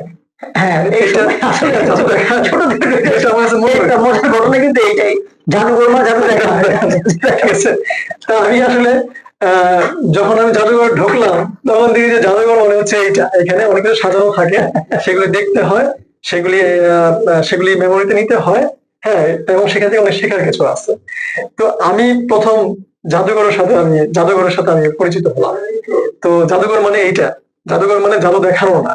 হ্যাঁ, আসলে জাদু দেখা ছোট এটা আমার কাছে মনে একটা মজার ঘটনা কিন্তু এইটাই, জাদুঘর মা জাদু দেখা হয়। ঠিক আছে। তা আমি আসলে যখন আমি জাদুঘর ঢুকলাম তখন দেখি যে জাদুঘর মনে হচ্ছে এইটা, এখানে অনেক কিছু সাজানো থাকে, সেগুলি দেখতে হয়, সেগুলি মেমোরিতে নিতে হয়, হ্যাঁ, এবং সেখান থেকে অনেক শেখার কিছু আছে। তো আমি প্রথম জাদুঘরের সাথে আমি পরিচিত হলাম। তো জাদুঘর মানে এইটা, জাদুঘর মানে জাদু দেখানো না,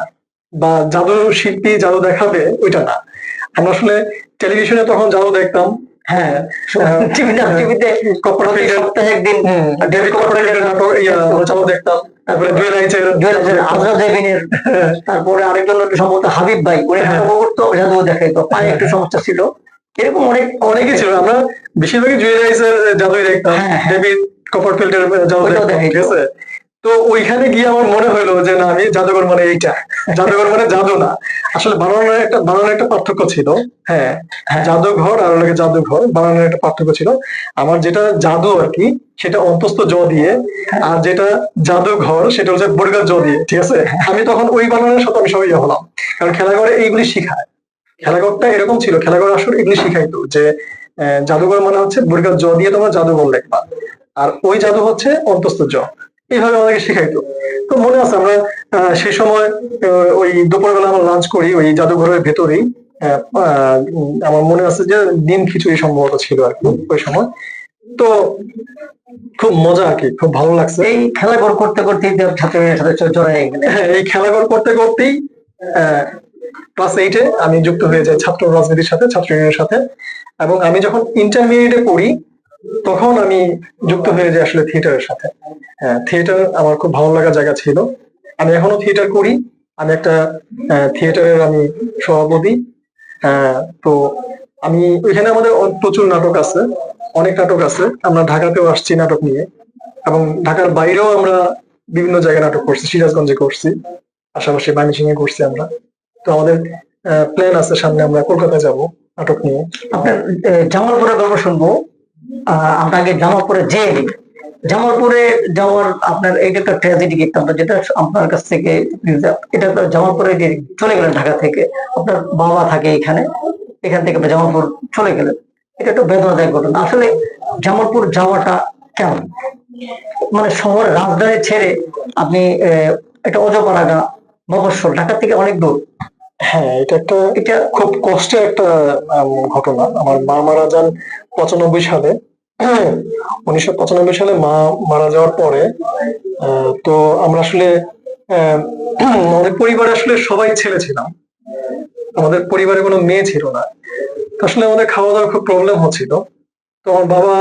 বা জাদু শিল্পী জাদু দেখাবে ওইটা না। আমরা আসলে টেলিভিশনে তখন জাদু দেখতাম। হ্যাঁ, আহ, টিভিতে কপারফিল্ডের সপ্তাহে একদিন ডেভিড কপারফিল্ডের নাটক আমরা জাদু দেখতাম। তারপরে জুয়েলাইটের আজরা দেবিনের, তারপরে আরেকজন একটু সম্ভবত হাবিব ভাই, উনি হ্যাঁ। নাটক করতো, জাদু দেখাইতো, পায়ে একটু সমস্যা ছিল, এরকম অনেকে ছিল। আমরা বেশিরভাগই জুয়েলাইটের জাদুই দেখতাম, হ্যাঁ, হ্যাঁ। ডেভিড কপারফিল্ডের জাদু ওইটাও দেখতাম, ঠিক দেখাইতো। আছে। তো ওইখানে গিয়ে আমার মনে হলো যে না, আমি জাদুঘর মানে এইটা, জাদুঘর মানে জাদু না। আসলে বানানোর একটা পার্থক্য ছিল। হ্যাঁ, হ্যাঁ। জাদুঘর আর ওটাকে জাদুঘর বানানোর একটা পার্থক্য ছিল। আমার যেটা জাদু আর কি, সেটা অন্তস্থ জ দিয়ে, আর যেটা জাদুঘর সেটা হচ্ছে বর্গা জ দিয়ে, ঠিক আছে। আমি তখন ওই বানানোর সাথে আমি সবাই হলাম, কারণ খেলাঘরে এইগুলি শিখায়। খেলাঘরটা এরকম ছিল, খেলাঘর আসলে এগুলি শিখাইতো যে জাদুঘর মানে হচ্ছে বর্গা জ দিয়ে তোমরা জাদুঘর লিখবা, আর ওই জাদু হচ্ছে অন্তস্থ জ। এইভাবে আমাদেরকে শিখাইতো। তো মনে আছে আমরা সেই সময় ওই দুপুরবেলা আমরা লাঞ্চ করি ওই জাদুঘরের ভেতরেই। আমার মনে আছে যে ডিম খিচুড়ি সম্ভবত ছিল আর কি ওই সময়। তো খুব মজা আর কি, খুব ভালো লাগছে। এই খেলাঘর করতে করতেই ছাত্রীদের সাথে জড়াই গেলে। হ্যাঁ, এই খেলাঘর করতে করতেই ক্লাস 8-এ আমি যুক্ত হয়ে যাই ছাত্র রাজনীতির সাথে, ছাত্র ইউনিয়নের সাথে। এবং আমি যখন ইন্টারমিডিয়েটে পড়ি তখন আমি যুক্ত হয়ে যাই আসলে থিয়েটারের সাথে। হ্যাঁ, থিয়েটার আমার খুব ভালো লাগার জায়গা ছিল। আমি এখনো থিয়েটার করি। আমি একটা থিয়েটারের আমি সভাপতি। তো আমি ওইখানে আমাদের প্রচুর নাটক আছে, অনেক নাটক আছে। আমরা ঢাকাতেও আসছি নাটক নিয়ে, এবং ঢাকার বাইরেও আমরা বিভিন্ন জায়গায় নাটক করছি। সিরাজগঞ্জে করছি, পাশাপাশি ময়মনসিংহে করছি আমরা। তো আমাদের প্ল্যান আছে সামনে আমরা কলকাতায় যাব নাটক নিয়ে। আপনার জামালপুরের গল্প শুনবো। আমরা আগে জামালপুরে যে জামালপুরে যাওয়ার আপনার এইটা একটা ট্র্যাজেডি আমরা যেটা আপনার কাছ থেকে, এটা তো জামালপুরে যে চলে গেলেন ঢাকা থেকে, আপনার বাবা থাকে এখানে, এখান থেকে আপনি জামালপুর চলে গেলেন, এটা একটা বেদনাদায়ক ঘটনা। আসলে জামালপুর যাওয়াটা কেমন, মানে শহরের রাজধানী ছেড়ে আপনি একটা অজপাড়াগা মফস্বল, ঢাকা থেকে অনেক দূর। হ্যাঁ, এটা খুব কষ্টের একটা ঘটনা। আমার মা মারা যান 95 সালে। 1995 সালে মা মারা যাওয়ার পরে তো আমরা আসলে আমাদের পরিবারে আসলে সবাই ছেলে ছিলাম, আমাদের পরিবারে কোনো মেয়ে ছিল না। আসলে আমাদের খাওয়া দাওয়ার খুব প্রবলেম হচ্ছিল। তো আমার বাবা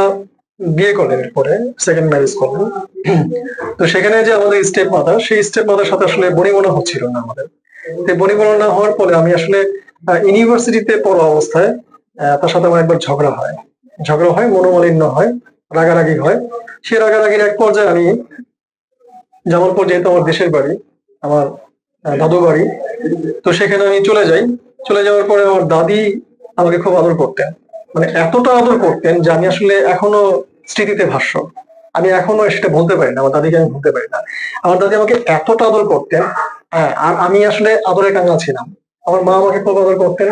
বিয়ে করলেন, এরপরে সেকেন্ড ম্যারেজ করলেন। তো সেখানে যে আমাদের স্টেপ মাদার, সেই স্টেপ মাদার সাথে আসলে বনিবনা হচ্ছিল না আমাদের। বনিবনা না হওয়ার ফলে আমি আসলে ইউনিভার্সিটিতে পড়া অবস্থায় তার সাথে আমার একবার ঝগড়া হয়, মনোমালিন্য হয়, রাগারাগি হয়। সে রাগারাগির এক পর্যায়ে আমি জামালপুর, যেহেতু আমার দেশের বাড়ি, আমার দাদু বাড়ি, তো সেখানে আমি চলে যাওয়ার পরে আমার দাদি আমাকে খুব আদর করতেন। মানে এতটা আদর করতেন যে আমি আসলে এখনো স্মৃতিতে ভাষ্য। আমি এখনো সেটা বলতে পারি না, আমার দাদিকে আমি ভুলতে পারি না। আমার দাদি আমাকে এতটা আদর করতেন। হ্যাঁ, আর আমি আসলে আদরে কাঙ্গাল ছিলাম। আমার মা আমাকে খুব আদর করতেন।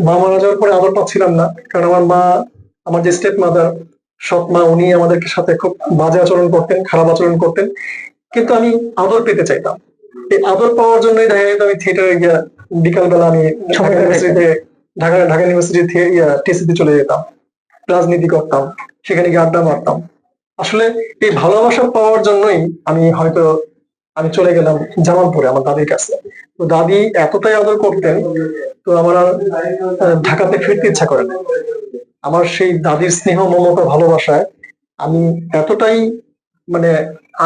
মা মারা যাওয়ার পরে আদর পাচ্ছিলাম না, কারণ আমার মা, আমার যে স্টেপ মাদার, সৎ মা, উনি আমাদেরকে সাথে খুব বাজে আচরণ করতেন, খারাপ আচরণ করতেন। কিন্তু আমি আদর পেতে চাইতাম। এই আদর পাওয়ার জন্যই দেখা যেত আমি থিয়েটারে গিয়া বিকালবেলা আমি ঢাকা ইউনিভার্সিটিতে ঢাকা ইউনিভার্সিটি টিসিতে চলে যেতাম, রাজনীতি করতাম, সেখানে গিয়ে আড্ডা মারতাম। আসলে এই ভালোবাসা পাওয়ার জন্যই আমি চলে গেলাম জামালপুরে আমার দাদির কাছে। তো দাদি এতটাই আদর করতেন, তো আমার আর ঢাকাতে ফিরতে ইচ্ছা করে না। আমার সেই দাদির স্নেহ, মমতা, ভালোবাসায় আমি এতটাই মানে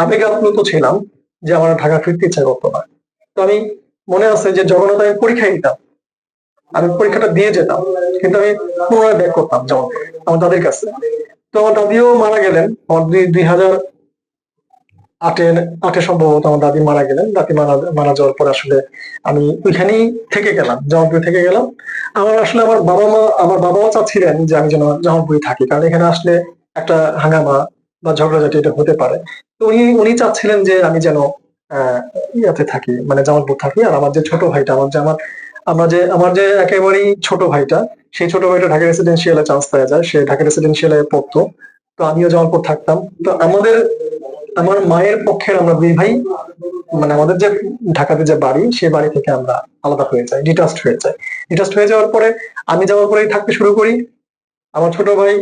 আবেগ আপ্লুত ছিলাম যে আমার ঢাকা ফিরতে ইচ্ছা করতো না। তো আমি, মনে আছে যে জগন্নাথ আমি পরীক্ষা দিতাম, আমি পরীক্ষাটা দিয়ে যেতাম, কিন্তু আমি পুনরায় ব্যাক করতাম জামালপুরে আমার দাদির কাছে। তো আমার দাদিও মারা গেলেন আমার 2008-এ সম্ভবত আমার দাদি মারা গেলেন। দাদি মারা যাওয়ার পর আসলে আমি ওইখানেই থেকে গেলাম, জামালপুরে থেকে গেলাম। আমার বাবাও চাচ্ছিলেন যে আমি যেন জামালপুরে থাকি, কারণ এখানে আসলে একটা হাঙ্গামা বা ঝগড়াঝাটি এটা হতে পারে। তো উনি চাচ্ছিলেন যে আমি যেন ইয়াতে থাকি, মানে জামালপুর থাকি। আর আমার যে ছোট ভাইটা, আমার যে একেবারেই ছোট ভাইটা, সেই ছোট ভাইটা ঢাকা রেসিডেন্সিয়ালে চান্স পাওয়া যায়, সে ঢাকা রেসিডেন্সিয়ালে পড়তো। তো আমিও জামালপুর থাকতাম। তো আমার মায়ের পক্ষের আমরা দুই ভাই, মানে আমাদের যে ঢাকাতে যে বাড়ি, সে বাড়ি থেকে আমরা আলাদা হয়ে যাই, ডিটাচড হয়ে যাওয়ার পরে আমি জামালপুরেই থাকতে শুরু করি। আমার ছোট ভাই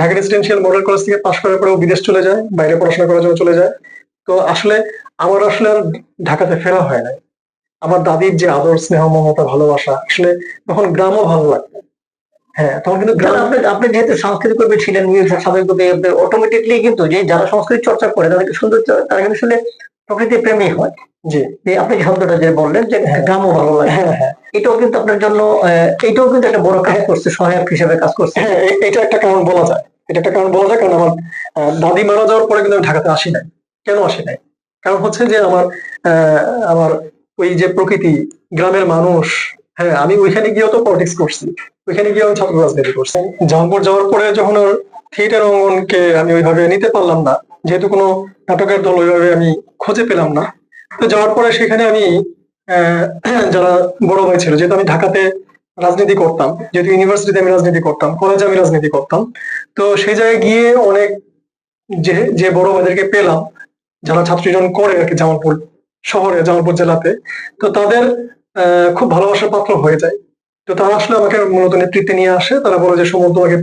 ঢাকা রেসিডেন্সিয়াল মডেল কলেজ থেকে পাশ করার পরেও বিদেশ চলে যায়, বাইরে পড়াশোনা করার জন্য চলে যায়। তো আসলে আমার আসলে আর ঢাকাতে ফেরা হয় না। আমার দাদির যে আদর, স্নেহ, মমতা, ভালোবাসা, আসলে তখন গ্রামও ভালো লাগতো। হ্যাঁ তখন কিন্তু তাহলে আপনি আপনি যেহেতু সংস্কৃতি কর্মী ছিলেন, স্বাভাবিকভাবে অটোমেটিকলি কিন্তু যে যারা সংস্কৃতি চর্চা করে তাদেরকে সুন্দর, তারা কিন্তু আসলে প্রকৃতির প্রেমী হয়। জি যে আপনি যে শব্দটা যে বললেন যে হ্যাঁ গ্রামও ভালো লাগে, হ্যাঁ হ্যাঁ এটাও কিন্তু আপনার জন্য এটাও কিন্তু একটা বড় কাজ করছে, সহায়ক হিসেবে কাজ করছে। হ্যাঁ এটা একটা কারণ বলা যায়, এটা একটা কারণ বলা যায়, কারণ আমার দাদি মারা যাওয়ার পরে কিন্তু আমি ঢাকাতে আসি নাই। কেন আসি নাই? কারণ হচ্ছে যে আমার ওই যে প্রকৃতি, গ্রামের মানুষ, হ্যাঁ আমি ওইখানে গিয়েও তো পলিটিক্স করছি, ওইখানে গিয়ে আমি ছাত্র রাজনীতি করছি। জাহাঙ্গীর যাওয়ার পরে যখন ওর থিয়েটার অঙ্গনকে আমি ওইভাবে নিতে পারলাম না, যেহেতু কোনো নাটকের দল ওইভাবে আমি খুঁজে পেলাম না, তো যাওয়ার পরে সেখানে আমি আহ, যারা বড় ভাই ছিল, যেহেতু আমি ঢাকাতে রাজনীতি করতাম, যেহেতু ইউনিভার্সিটিতে আমি রাজনীতি করতাম, কলেজে আমি রাজনীতি করতাম, তো সেই জায়গায় গিয়ে অনেক যে যে বড় ভাইদেরকে পেলাম, যারা ছাত্র জীবন করে আর কি জামালপুর শহরে, জামালপুর জেলাতে, তো তাদের খুব ভালোবাসার পাত্র হয়ে যায়। তো তারা আসলে আমাকে মূলত নেতৃত্বে নিয়ে আসে, তারা বলে যে সুমন তোমাকে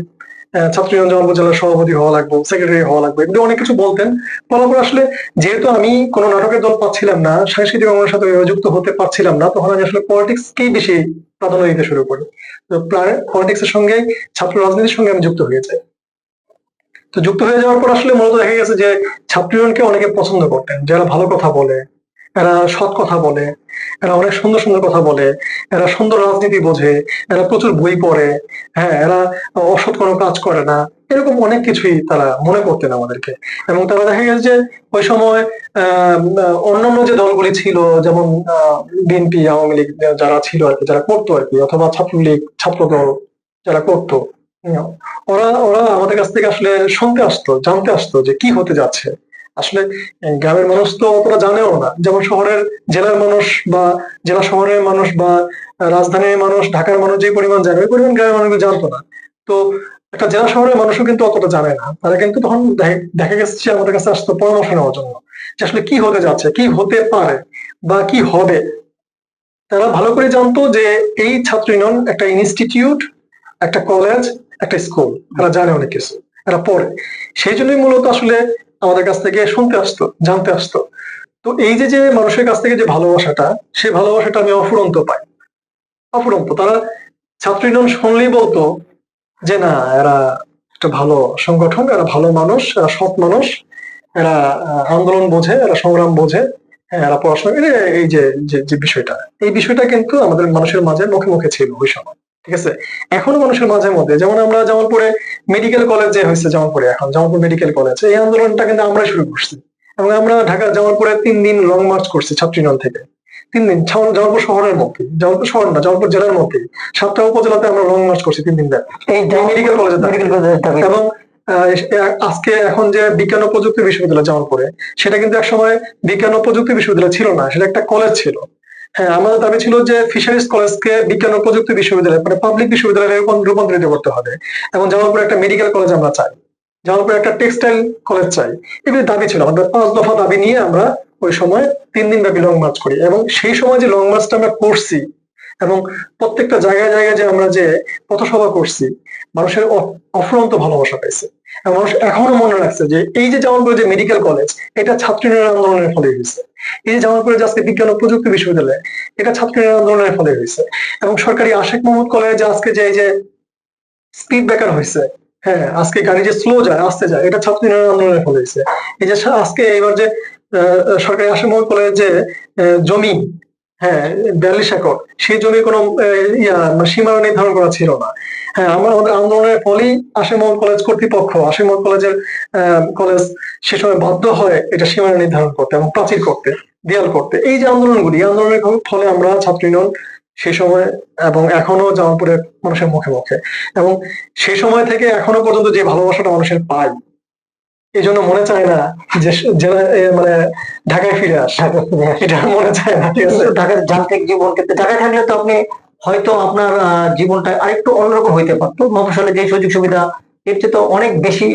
ছাত্র জীবন জামালপুর জেলার সভাপতি হওয়া লাগবে, সেক্রেটারি হওয়া লাগবে, এগুলো অনেক কিছু বলতেন। বলার পর আসলে যেহেতু আমি কোনো নাটকের দল পাচ্ছিলাম না, সাংস্কৃতিক অঙ্গনের সাথে যুক্ত হতে পারছিলাম না, তখন আমি আসলে পলিটিক্সকেই বেশি প্রাধান্য দিতে শুরু করি। তো প্রায় পলিটিক্স এর সঙ্গে, ছাত্র রাজনীতির সঙ্গে আমি যুক্ত হয়ে যাই। তো যুক্ত হয়ে যাওয়ার পর আসলে মূলত দেখা গেছে যে ছাত্রীগণকে অনেকে পছন্দ করতেন, যারা ভালো কথা বলে, এরা সৎ কথা বলে, এরা অনেক সুন্দর সুন্দর কথা বলে, এরা সুন্দর রাজনীতি বোঝে, এরা প্রচুর বই পড়ে, হ্যাঁ এরা অসৎ কোনো কাজ করে না, এরকম অনেক কিছুই তারা মনে করতেন আমাদেরকে। এবং তারা দেখা গেছে যে ওই সময় অন্যান্য যে দলগুলি ছিল, যেমন বিএনপি, আওয়ামী লীগ যারা ছিল আর কি, যারা করতো আর কি, অথবা ছাত্রলীগ, ছাত্র দল যারা করতো, হুম, ওরা ওরা আমাদের কাছ থেকে আসলে শুনতে আসতো, জানতে আসতো যে কি হতে যাচ্ছে। আসলে গ্রামের মানুষ তো অতটা জানেও না, যেমন শহরের, জেলার মানুষ বা জেলা শহরের মানুষ বা রাজধানীর মানুষ, ঢাকার মানুষ যে পরিমাণ জানে, ওই পরিমাণ গ্রামের মানুষ জানতো না। তো একটা জেলা শহরের মানুষও কিন্তু অতটা জানে না, তারা কিন্তু তখন দেখা গেছে যে আমাদের কাছে আসতো পরামর্শ নেওয়ার জন্য, যে আসলে কি হতে যাচ্ছে, কি হতে পারে বা কি হবে। তারা ভালো করে জানতো যে এই ছাত্র ইউনিয়ন একটা ইনস্টিটিউট, একটা কলেজ, একটা স্কুল, এরা জানে অনেক কিছু, এরা পড়ে। সেই জন্যই মূলত আসলে আমাদের কাছ থেকে শুনতে আসতো, জানতে আসতো। তো এই যে যে মানুষের কাছ থেকে যে ভালোবাসাটা, সেই ভালোবাসাটা আমি অফুরন্ত পাই, অফুরন্ত। তারা ছাত্র ইউনিয়ন শুনলেই বলতো যে না, এরা একটা ভালো সংগঠন, এরা ভালো মানুষ, এরা সৎ মানুষ, এরা আন্দোলন বোঝে, এরা সংগ্রাম বোঝে, হ্যাঁ এরা পড়াশোনা করে। এই যে যে যে বিষয়টা, এই বিষয়টা কিন্তু আমাদের মানুষের মাঝে মুখে মুখে ছিল ওই সময়, ঠিক আছে। এখনো মানুষের মাঝে মধ্যে, যেমন আমরা জামালপুরে মেডিকেল কলেজ যে হয়েছে, জামালপুরে এখন জামালপুর মেডিকেল কলেজ, এই আন্দোলনটা কিন্তু আমরাই শুরু করছি। এবং আমরা ঢাকা জামালপুরে 3 দিন লং মার্চ করছি ছাত্র ইউনিয়ন থেকে। 3 দিন জামালপুর শহরের মধ্যে, জামালপুর শহর না, জামালপুর জেলার মধ্যে 7টা উপজেলাতে আমরা লং মার্চ করছি 3 দিন ব্যাপী, এই এই মেডিকেল কলেজের দাবি। মেডিকেল কলেজের দাবি। এবং আজকে এখন যে বিজ্ঞান ও প্রযুক্তি বিশ্ববিদ্যালয় জামালপুরে, সেটা কিন্তু একসময় বিজ্ঞান ও প্রযুক্তি বিশ্ববিদ্যালয় ছিল না, সেটা একটা কলেজ ছিল। হ্যাঁ আমাদের দাবি ছিল যে ফিশারিজ কলেজকে বিজ্ঞান ও প্রযুক্তি বিশ্ববিদ্যালয়, মানে পাবলিক বিশ্ববিদ্যালয়ে রূপান্তরিত করতে হবে। এবং জামালপুরে একটা মেডিকেল কলেজ আমরা চাই, জামালপুরে একটা টেক্সটাইল কলেজ চাই। এগুলি দাবি ছিল আমাদের, 5 দফা দাবি নিয়ে আমরা ওই সময় 3 দিন ব্যাপী লং মার্চ করি। এবং সেই সময় যে লং মার্চটা আমরা করছি, এবং প্রত্যেকটা জায়গায় জায়গায় যে আমরা যে পথসভা করছি, মানুষের অফুরন্ত ভালোবাসা পাইছে। এবং মানুষ এখনো মনে রাখছে যে এই যে জামালপুরে যে মেডিকেল কলেজ, এটা ছাত্র ইউনিয়নের আন্দোলনের ফলে হয়েছে। এই যে জামালপুরে যে আজকে বিজ্ঞান ও প্রযুক্তি বিশ্ববিদ্যালয়, এটা ছাত্র ইউনিয়নের আন্দোলনের ফলে হয়েছে। এবং সরকারি আশেক মোহাম্মদ কলেজে আজকে যে এই যে স্পিড ব্রেকার হয়েছে, হ্যাঁ আজকে গাড়ি যে স্লো যায়, আসতে যায়, এটা ছাত্র ইউনিয়নের আন্দোলনের ফলে হয়েছে। এই যে আজকে এবার যে সরকারি আশেক মোহাম্মদ কলেজের যে জমি, হ্যাঁ 42 একর, সেই জমির কোনো সীমানা নির্ধারণ করা ছিল না। হ্যাঁ আমরা আমাদের আন্দোলনের ফলেই আশিক মোহাম্মদ কলেজ কর্তৃপক্ষ, আশিক মোহাম্মদ কলেজের কলেজ সে সময় বাধ্য হয় এটা সীমানা নির্ধারণ করতে এবং প্রাচীর করতে, দেয়াল করতে। এই যে আন্দোলনগুলি, এই আন্দোলনের ফলে আমরা ছাত্র ইউনিয়ন সেই সময় এবং এখনো জামালপুরের মানুষের মুখে মুখে, এবং সেই সময় থেকে এখনো পর্যন্ত যে ভালোবাসাটা মানুষের পাই, এই জন্য মনে চায় না যে জেলা মানে ঢাকায় ফিরে আস, এটা মনে চায় না, ঠিক আছে। ঢাকার যান্ত্রিক জীবন, কিন্তু ঢাকায় থাকলে তো আপনি হয়তো আপনার জীবনটা আরেকটু অন্যরকম হইতে পারতো। মফস্বলে যে সুযোগ সুবিধা, এর চেয়ে তো অনেক বেশি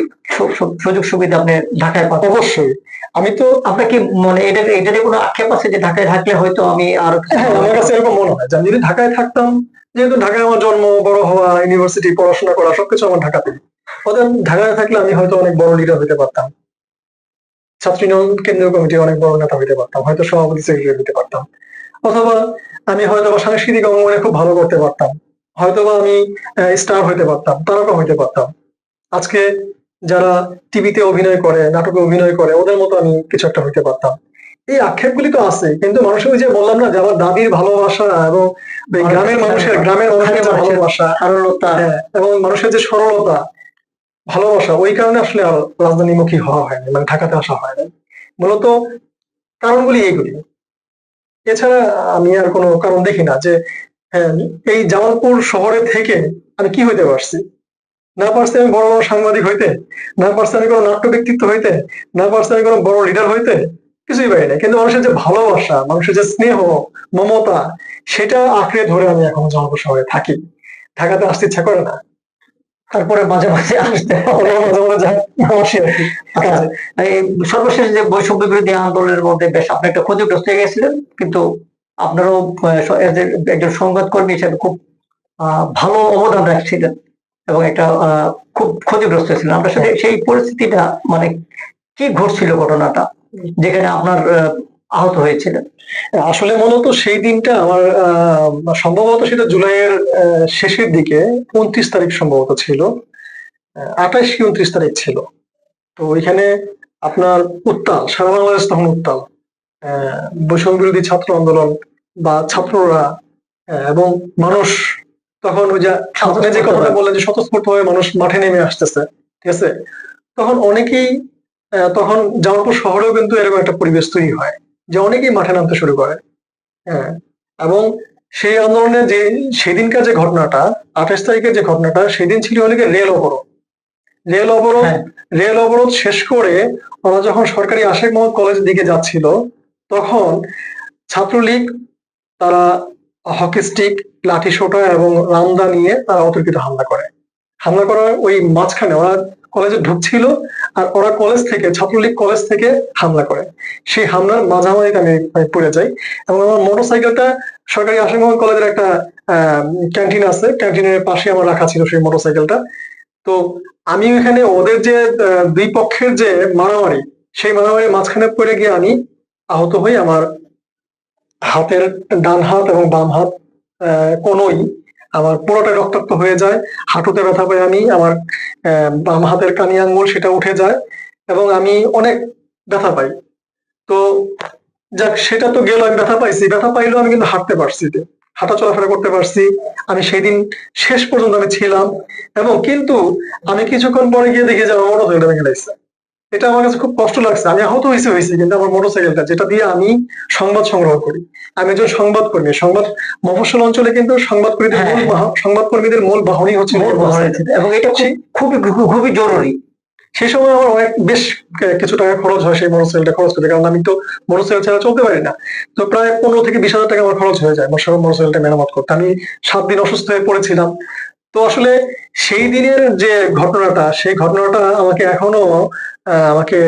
সুযোগ সুবিধা আপনি ঢাকায় পাবেন। অবশ্যই। আমি তো আপনার কি মানে এটার কোনো আক্ষেপ আছে যে ঢাকায় থাকলে হয়তো আমি আর হ্যাঁ আমার কাছে এরকম মনে হয় যে আমি যদি ঢাকায় থাকতাম, যেহেতু ঢাকায় আমার জন্ম, বড় হওয়া, ইউনিভার্সিটি পড়াশোনা করা সবকিছু আমার ঢাকাতে, অতএব ঢাকায় থাকলে আমি হয়তো অনেক বড় লিডার হতে পারতাম, ছাত্র ইউনিয়ন কেন্দ্রীয় কমিটির অনেক বড় নেতা হতে পারতাম, হয়তো সভাপতি সেক্রেটারি হতে পারতাম, অথবা আমি হয়তো সাংস্কৃতিক অঙ্গনে খুব ভালো করতে পারতাম, হয়তোবা আমি স্টার হইতে পারতাম, তারকা হইতে পারতাম। আজকে যারা টিভিতে অভিনয় করে, নাটকে অভিনয় করে, ওদের মতো আমি কিছু একটা হইতে পারতাম। এই আক্ষেপগুলি তো আছে, কিন্তু মানুষের ওই যে বললাম না যে আমার দাদির ভালোবাসা এবং ওই গ্রামের মানুষের যে ভালোবাসা, সরলতা, এবং মানুষের যে সরলতা, ভালোবাসা, ওই কারণে আসলে আর রাজধানীমুখী হওয়া হয়নি, মানে ঢাকাতে আসা হয়নি। মূলত কারণগুলি এইগুলি। এছাড়া আমি আর কোনো কারণ দেখি না যে হ্যাঁ, এই জামালপুর শহরে থেকে আমি কি হইতে পারছি। না পারছি আমি বড় বড় সাংবাদিক হইতে, না পারছি আমি কোনো নাট্য ব্যক্তিত্ব হইতে, না পারছি আমি কোনো বড় লিডার হইতে, কিছুই পারি না। কিন্তু মানুষের যে ভালোবাসা, মানুষের যে স্নেহ, মমতা, সেটা আঁকড়ে ধরে আমি এখন জামালপুর শহরে থাকি। ঢাকাতে আসতে ইচ্ছা করে না। তারপরে মাঝে মাঝে আসতে মাঝে মাঝে আসি আর কি। আচ্ছা, এই সর্বশেষ যে বৈষম্য বিরোধী আন্দোলনের মধ্যে বেশ আপনি একটা ক্ষতিগ্রস্ত হয়ে গেছিলেন, কিন্তু আপনারও as একজন সংবাদকর্মী হিসেবে খুব ভালো অবদান রাখছিলেন এবং একটা খুব ক্ষতিগ্রস্ত ছিলেন। আমরা সাথে সেই পরিস্থিতিটা মানে কি ঘটছিল ঘটনাটা যেখানে আপনার আহত হয়েছিলেন? আসলে মূলত সেই দিনটা আমার সম্ভবত সেটা জুলাইয়ের শেষের দিকে, 29 তারিখ সম্ভবত ছিল, 28 কি 29 তারিখ ছিল। তো ওইখানে আপনার উত্তাল, সারা বাংলাদেশ তখন উত্তাল। বৈষম্য বিরোধী ছাত্র আন্দোলন বা ছাত্ররা, এবং মানুষ তখন ওই যে আপনি যে কথাটা বললেন যে স্বতঃস্ফূর্ত হয়ে মানুষ মাঠে নেমে আসতেছে, ঠিক আছে, তখন অনেকেই তখন জামালপুর শহরেও কিন্তু এরকম একটা পরিবেশ তৈরি হয় যে অনেকেই মাঠে নামতে শুরু করে। হ্যাঁ, এবং সেই আন্দোলনে যে সেদিনকার যে ঘটনাটা, 28 তারিখের যে ঘটনাটা, সেদিন ছিল অনেকে রেল অবরোধ। রেল অবরোধ হ্যাঁ। রেল অবরোধ শেষ করে ওরা যখন সরকারি আশিক মোহাম্মদ কলেজের দিকে যাচ্ছিল, তখন ছাত্রলীগ তারা হকি স্টিক, লাঠি সোঁটা এবং রামদা নিয়ে তারা অতর্কিত হামলা করে। হামলা করার ওই মাঝখানে ওরা কলেজে ঢুকছিল, আর ওরা কলেজ থেকে, ছাত্রলীগ কলেজ থেকে হামলা করে। সেই হামলার মাঝামাঝিতে আমি পড়ে যাই, এবং আমার মোটরসাইকেলটা সরকারি আশিক মোহাম্মদ কলেজের একটা ক্যান্টিন আছে, ক্যান্টিনের পাশে আমার রাখা ছিল সেই মোটরসাইকেলটা। তো আমি ওখানে ওদের যে দুই পক্ষের যে মারামারি, সেই মারামারির মাঝখানে পড়ে গিয়ে আমি আহত হই। আমার হাতের ডান হাত এবং বাম হাত কোনোই আমার পুরোটাই রক্তাক্ত হয়ে যায়। হাঁটুতে ব্যথা পাই আমি, আমার বাম হাতের কানি আঙ্গুল সেটা উঠে যায়, এবং আমি অনেক ব্যথা পাই। তো যাক, সেটা তো গেল, আমি ব্যথা পাইছি, ব্যথা পাইলেও আমি কিন্তু হাঁটতে পারছি, হাঁটা চলাফেরা করতে পারছি। আমি সেদিন শেষ পর্যন্ত আমি ছিলাম, এবং কিন্তু আমি কিছুক্ষণ পরে গিয়ে দেখি যে আমার মোটরসাইকেলটা ভেঙে লাগছে। এটা আমার কাছে খুব কষ্ট লাগছে। আমি আহত হয়েছি, কিন্তু আমার মোটরসাইকেলটা, যেটা দিয়ে আমি সংবাদ সংগ্রহ করি, আমি একজন সংবাদকর্মী, মফস্বল অঞ্চলে কিন্তু সংবাদকর্মীদের মূল বাহনই হচ্ছে এবং এটা খুবই খুবই জরুরি। সেই সময় আমার অনেক বেশ কিছু টাকা খরচ হয় সেই মোটরসাইকেলটা খরচ করতে, কারণ আমি তো মোটরসাইকেল ছাড়া চলতে পারি না। তো প্রায় 15 থেকে 20 হাজার টাকা আমার খরচ হয়ে যায় মোটরসাইকেলটা মেরামত করতে। আমি 7 দিন অসুস্থ হয়ে পড়েছিলাম। তো আসলে সেই দিনের যে ঘটনাটা, সেই ঘটনাটা আমাকে এখনো আমাকে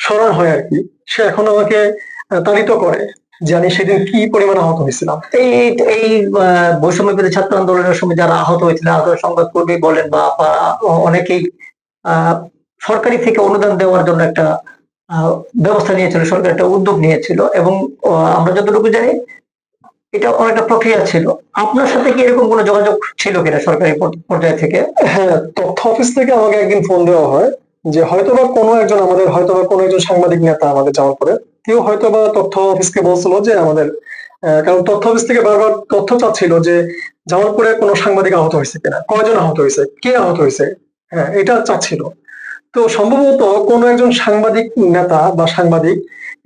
স্মরণ হয় আর কি। সে এখনো আমাকে তাড়িত করে যে আমি সেদিন কি পরিমাণ আহত হয়েছিলাম। এই এই বৈষম্য বিরোধী ছাত্র আন্দোলনের সময় যারা আহত হয়েছিল, আহত সংবাদকর্মী বলেন বা অনেকেই সরকারি থেকে অনুদান দেওয়ার জন্য একটা ব্যবস্থা নিয়েছিল, সরকার একটা উদ্যোগ নিয়েছিল, এবং আমরা যতটুকু জানি এটা অনেকটা প্রক্রিয়া ছিল। আপনার সাথে কি এরকম কোনো যোগাযোগ ছিল কিনা সরকারি পর্যায় থেকে? হ্যাঁ, তথ্য অফিস থেকে আমাকে একদিন ফোন দেওয়া হয় যে হয়তোবা কোনো একজন আমাদের, হয়তোবা কোনো একজন সাংবাদিক নেতা আমাদের জামালপুরে, কেউ হয়তোবা তথ্য অফিসকে বলছিল যে আমাদের, কারণ তথ্য অফিস থেকে বারবার তথ্য চাচ্ছিল যে জামালপুরে কোনো সাংবাদিক আহত হয়েছে কিনা, কয়জন আহত হয়েছে, কে আহত হয়েছে, হ্যাঁ এটা চাচ্ছিল। তো সম্ভবত কোনো একজন সাংবাদিক নেতা বা সাংবাদিক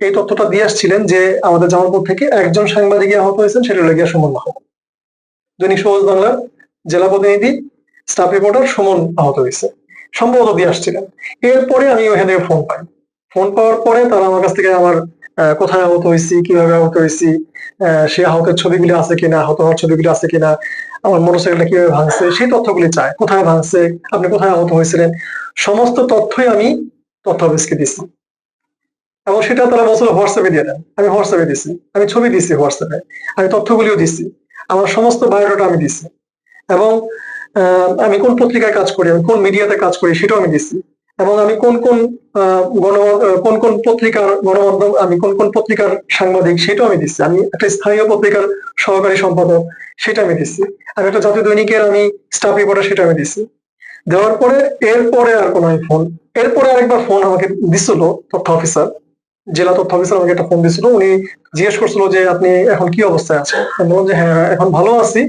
এই তথ্যটা দিয়ে আসছিলেন যে আমাদের জামালপুর থেকে একজন সাংবাদিক আহত হয়েছেন, সেটা হলো গিয়া সুমন মাহমুদ, দৈনিক সবুজ বাংলার জেলা প্রতিনিধি, স্টাফ রিপোর্টার সুমন আহত হয়েছে, সম্ভবত দিয়ে আসছিলেন। এরপরে আমি ওখানে ফোন পাই। ফোন পাওয়ার পরে তারা আমার কাছ থেকে আমার কোথায় আহত হয়েছি, কিভাবে আহত হয়েছি, সে আহতের ছবিগুলি আছে কিনা, আহত হওয়ার ছবিগুলি আছে কিনা, আমার মোটরসাইকেলটা কিভাবে ভাঙছে সেই তথ্যগুলি চায়, কোথায় ভাঙছে, আপনি কোথায় আহত হয়েছিলেন, সমস্ত তথ্যই আমি তথ্য অফিসকে দিছি। এবং সেটা তারা বছর হোয়াটসঅ্যাপে দিয়ে দেন, আমি হোয়াটসঅ্যাপে দিছি, আমি ছবি দিছি হোয়াটসঅ্যাপে, আমি তথ্যগুলিও দিছি, আমার সমস্ত বায়োডাটা আমি দিছি, এবং আমি কোন পত্রিকায় কাজ করি, আমি কোন মিডিয়াতে কাজ করি সেটাও আমি দিছি। এবং আমি কোন কোন পত্রিকার গণমাধ্যম, আমি কোন কোন পত্রিকার সাংবাদিক সেটাও আমি দিচ্ছি। আমি একটা স্থানীয় পত্রিকার সহকারী সম্পাদক, সেটা আমি দিচ্ছি। আমি একটা জাতীয় দৈনিকের আমি স্টাফ রিপোর্টার, সেটা আমি দিচ্ছি। দেওয়ার পরে এরপরে আর কোনো ফোন, এরপরে আরেকবার ফোন আমাকে দিছিল তথ্য অফিসার, জেলা তথ্য অফিসার আমাকে একটা ফোন দিছিল। উনি জিজ্ঞেস করছিল যে আপনি এখন কি অবস্থায় আছেন। আমি বললাম যে হ্যাঁ এখন ভালো আছি।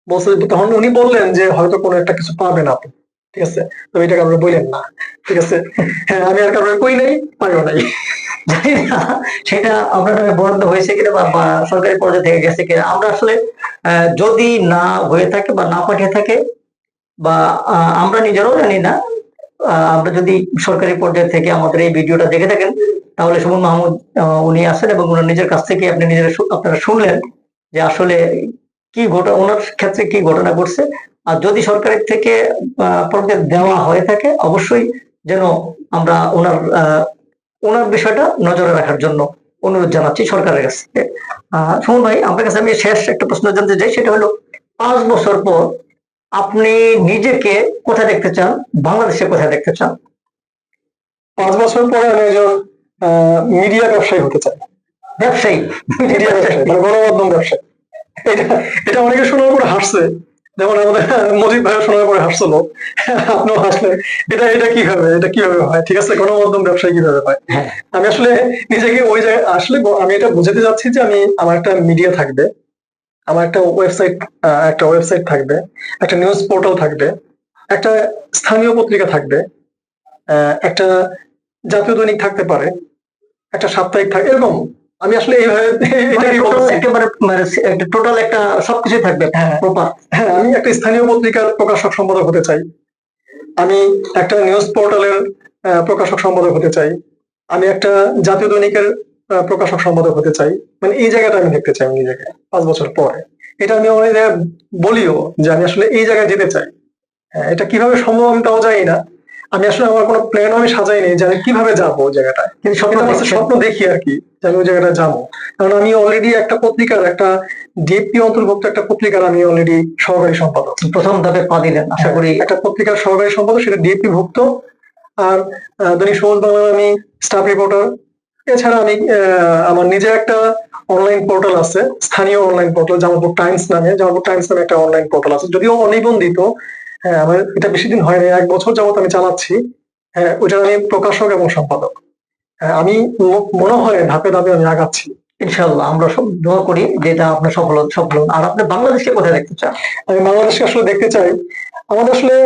বলছে, তখন উনি বললেন যে হয়তো কোনো একটা কিছু পাবেন আপনি, ঠিক আছে, তো এটা কারণে বললেন না, ঠিক আছে। হ্যাঁ, আমি আর কারণে কই নাই, পাইও নাই। জানি না সেটা আপনার নামে বরাদ্দ হয়েছে কিনা বা সরকারি পর্যায়ে থেকে গেছে কিনা। আমরা আসলে যদি না হয়ে থাকে বা না পাঠিয়ে থাকে বা আমরা নিজেরাও জানি না, আমরা যদি সরকারি পর্যায়ে থেকে আমাদের এই ভিডিওটা দেখে থাকেন তাহলে সুমন মাহমুদ উনি আছেন এবং ওনার নিজের কাছ থেকে আপনি আপনারা শুনলেন যে আসলে কি ওনার ক্ষেত্রে কি ঘটনা ঘটছে। আর যদি সরকারের থেকে পর্যায়ে দেওয়া হয়ে থাকে অবশ্যই যেন আমরা ওনার বিষয়টা নজরে রাখার জন্য অনুরোধ জানাচ্ছি সরকারের কাছে। সুমন ভাই, আপনার কাছে আমি শেষ একটা প্রশ্ন জানতে চাই, সেটা হলো 5 বছর পর আপনি নিজেকে কোথায় দেখতে চান, বাংলাদেশে কোথায় দেখতে চান? 5 বছর পরে আমি একজন মিডিয়া ব্যবসায়ী হতে চাই। ব্যবসায়ী, মিডিয়া ব্যবসায়ী মানে গণমাধ্যম ব্যবসায়ী। এটা এটা অনেকে শোনার পরে হাসছে, যেমন আমাদের মজিদ ভাইয়া শোনার পরে হাসছিল, আপনিও হাসলেন। এটা কিভাবে হয়, ঠিক আছে, গণমাধ্যম ব্যবসায়ী কিভাবে হয়। হ্যাঁ, আমি আসলে নিজেকে ওই জায়গায় আসলে আমি এটা বুঝাতে যাচ্ছি যে আমি আমার একটা মিডিয়া থাকবে, আমার একটা ওয়েবসাইট থাকবে, একটা নিউজ পোর্টাল থাকবে, একটা স্থানীয় পত্রিকা থাকবে, একটা জাতীয় দৈনিক থাকতে পারে, একটা সাপ্তাহিক থাকবে, এরকম। আমি আসলে এইভাবে এটাকেই বলতেছি। একেবারে একটা টোটাল একটা সবকিছু থাকবে হ্যাঁ, প্রপার। হ্যাঁ, আমি একটা স্থানীয় পত্রিকার প্রকাশক সম্পাদক হতে চাই, আমি একটা নিউজ পোর্টালের প্রকাশক সম্পাদক হতে চাই, আমি একটা জাতীয় দৈনিকের প্রকাশক সম্পাদক হতে চাই। মানে এই জায়গাটা আমি দেখতে চাই নিজেকে 5 বছর পরে। এটা আমি অনেক জায়গায় বলিও যে আমি আসলে এই জায়গায় যেতে চাই। হ্যাঁ, এটা কিভাবে সম্ভব আমি তাও জানি না। আমি আসলে আমার কোনো প্ল্যানও আমি সাজাইনি যে আমি কিভাবে যাবো ওই জায়গাটায়, কিন্তু স্বপ্ন দেখি আর কি যে আমি ওই জায়গাটা যাবো। কারণ আমি অলরেডি একটা পত্রিকার, একটা ডিএপি অন্তর্ভুক্ত একটা পত্রিকার আমি অলরেডি সহকারী সম্পাদক। প্রথম ধাপে পা দিলেন, আশা করি। একটা পত্রিকার সহকারী সম্পাদক, সেটা ডিএপি ভুক্ত। আর দৈনিক সবুজ বাংলার আমি স্টাফ রিপোর্টার। এছাড়া আমি আমার নিজে একটা অনলাইন পোর্টাল আছে, স্থানীয় অনলাইন পোর্টাল, জামালপুর টাইমস নামে একটা অনলাইন পোর্টাল আছে, যদিও অনিবন্ধিত। হ্যাঁ, আমার এটা বেশি দিন হয়নি, 1 বছর যাবত আমি চালাচ্ছি। হ্যাঁ, ওইটার আমি প্রকাশক এবং সম্পাদক। হ্যাঁ, আমি মনে হয় ধাপে ধাপে আমি আগাচ্ছি। ইনশাল্লাহ আমরা সব দোয়া করি যে এটা আপনার সফল হন। আর আপনি বাংলাদেশকে কোথায় দেখতে চান? আমি বাংলাদেশকে আসলে দেখতে চাই, আমাদের আসলে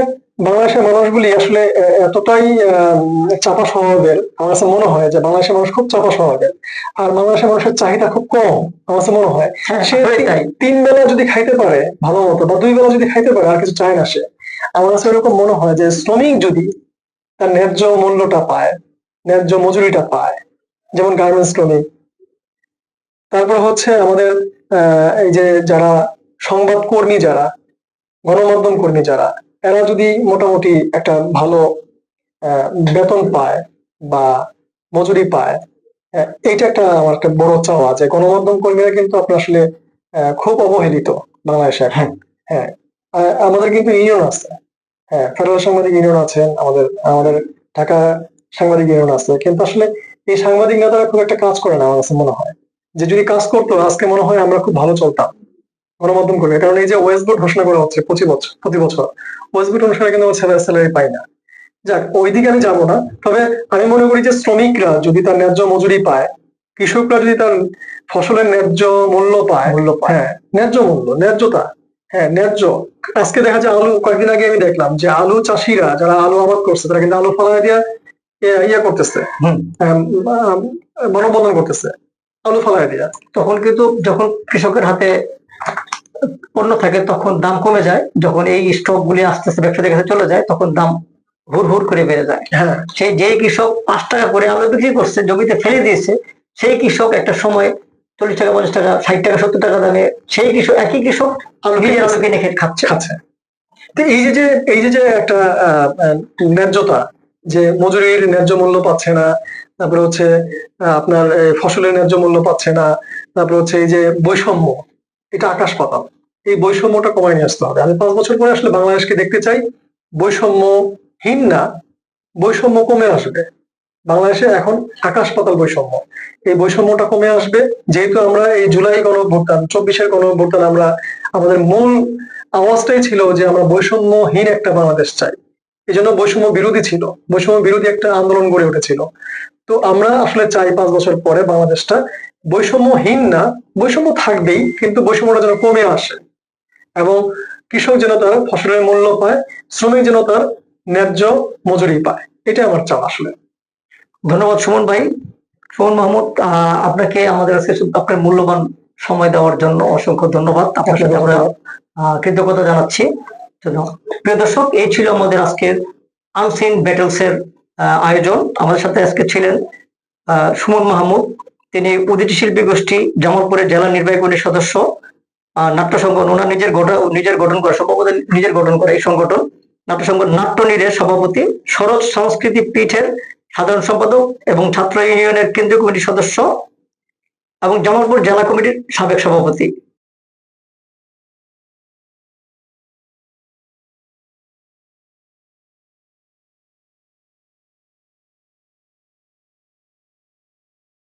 বাংলাদেশের মানুষগুলি আসলে এতটাই চাপা স্বভাবের। আমার কাছে মনে হয় যে বাংলাদেশের মানুষ খুব চাপা স্বভাবের, আর বাংলাদেশের মানুষের চাহিদা খুব কম। আমার কাছে মনে হয় হ্যাঁ, সে আসলেই তাই। 3 বেলা যদি খাইতে পারে ভালো মতো, বা 2 বেলা যদি খাইতে পারে, আর কিছু চায় না সে। আমার কাছে এরকম মনে হয় যে শ্রমিক যদি তার ন্যায্য মূল্যটা পায়, ন্যায্য মজুরিটা পায়, যেমন গার্মেন্টস শ্রমিক, তারপর হচ্ছে আমাদের এই যে যারা সংবাদ কর্মী, যারা গণমাধ্যম কর্মী, যারা এরা যদি মোটামুটি একটা ভালো বেতন পায় বা মজুরি পায়, এইটা আমার একটা বড় চাওয়া যে গণমাধ্যম কর্মীরা কিন্তু আপনার আসলে খুব অবহেলিত বাংলাদেশে এখন। হ্যাঁ, আমাদের কিন্তু ইউনিয়ন আছে, হ্যাঁ, ফেডারেল সাংবাদিক ইউনিয়ন আছে, আমাদের আমাদের ঢাকা সাংবাদিক ইউনিয়ন আছে, কিন্তু আসলে এই সাংবাদিক নেতারা খুব একটা কাজ করে না। আমার কাছে মনে হয় যে যদি কাজ করতো আজকে মনে হয় আমরা খুব ভালো চলতাম গণমাধ্যম কর্মী। কারণ এই যে ওয়েস্ট বোর্ড ঘোষণা করা হচ্ছে প্রতি বছর ওয়েস্ট বোর্ড অনুসারে কিন্তু স্যালারি পাই না। যাক, ওইদিকে আমি যাবো না। তবে আমি মনে করি যে শ্রমিকরা যদি তার ন্যায্য মজুরি পায়, কৃষকরা যদি তার ফসলের ন্যায্য মূল্য পায়, হ্যাঁ, ন্যায্য মূল্য, ন্যায্যতা, হ্যাঁ, ন্যায্য। আজকে দেখা যায় আলু, কয়েকদিন আগে আমি দেখলাম যে আলু চাষিরা যারা আলু আবাদ করছে তারা কিন্তু আলু ফলায় দিয়ে ইয়ে করতেছে, মানববন্ধন করতেছে আলু ফলায় দিয়া। তখন কিন্তু যখন কৃষকের হাতে পণ্য থাকে তখন দাম কমে যায়, যখন এই স্টক গুলি আস্তে আস্তে ব্যবসায়ীদের কাছে চলে যায় তখন দাম হুর হুর করে বেড়ে যায়। হ্যাঁ, সেই যেই কৃষক 5 টাকা করে আলু বিক্রি করছে, জমিতে ফেলে দিয়েছে, সেই কৃষক একটা সময় 40 টাকা, 50 টাকা, 60 টাকা, 70 টাকা দামে সেই কৃষক, একই কৃষক নিজের আলু কিনে খাচ্ছে। তো এই যে একটা ন্যায্যতা, যে মজুরির ন্যায্য মূল্য পাচ্ছে না, তারপরে হচ্ছে আপনার ফসলের ন্যায্য মূল্য পাচ্ছে না, তারপরে হচ্ছে এই যে বৈষম্য, এটা আকাশ পাতাল। এই বৈষম্যটা কমায় নিয়ে আসতে হবে। আমি 5 বছর পরে আসলে বাংলাদেশকে দেখতে চাই বৈষম্যহীন না, বৈষম্য কমে আসবে। বাংলাদেশে এখন আকাশ পাতাল বৈষম্য। এই বৈষম্যটা কমে আসবে যেহেতু আমরা এই জুলাই গণঅভ্যুত্থান 24-এর গণঅভ্যুত্থান আমরা আমাদের মূল আওয়াজটাই ছিল যে আমরা বৈষম্যহীন একটা বাংলাদেশ চাই। এই জন্য বৈষম্য বিরোধী ছিল, বৈষম্য বিরোধী একটা আন্দোলন গড়ে উঠেছিল। তো আমরা আসলে চাই 5 বছর পরে বাংলাদেশটা বৈষম্যহীন না, বৈষম্য থাকবেই কিন্তু বৈষম্যটা যেন কমে আসে এবং কৃষক যেন তার ফসলের মূল্য পায়, শ্রমিক যেন তার ন্যায্য মজুরি পায়। এটা আমার চাওয়া আসলে। ধন্যবাদ সুমন ভাই। সুমন মাহমুদ, আপনাকে আমাদের আজকে আপনার মূল্যবান সময় দেওয়ার জন্য অসংখ্য ধন্যবাদ। আপনার সাথে আমরা কৃতজ্ঞতা জানাচ্ছি। প্রিয় দর্শক, এই ছিল আমাদের আজকের আনসিন ব্যাটেলস এর আয়োজন। আমাদের সাথে আজকে ছিলেন সুমন মাহমুদ। তিনি উদীচী শিল্পী গোষ্ঠী জামালপুরের জেলা নির্বাহী কমিটির সদস্য, নাট্য সংগঠন, ওনার নিজের গঠন করা, সম্ভবত নিজের গঠন করা এই সংগঠন নাট্য সংগঠন নাট্যনীড়ের সভাপতি, সরোজ সংস্কৃতি পীঠের সাধারণ সম্পাদক এবং ছাত্র ইউনিয়নের কেন্দ্রীয় কমিটির সদস্য এবং জামালপুর জেলা কমিটির সাবেক সভাপতি।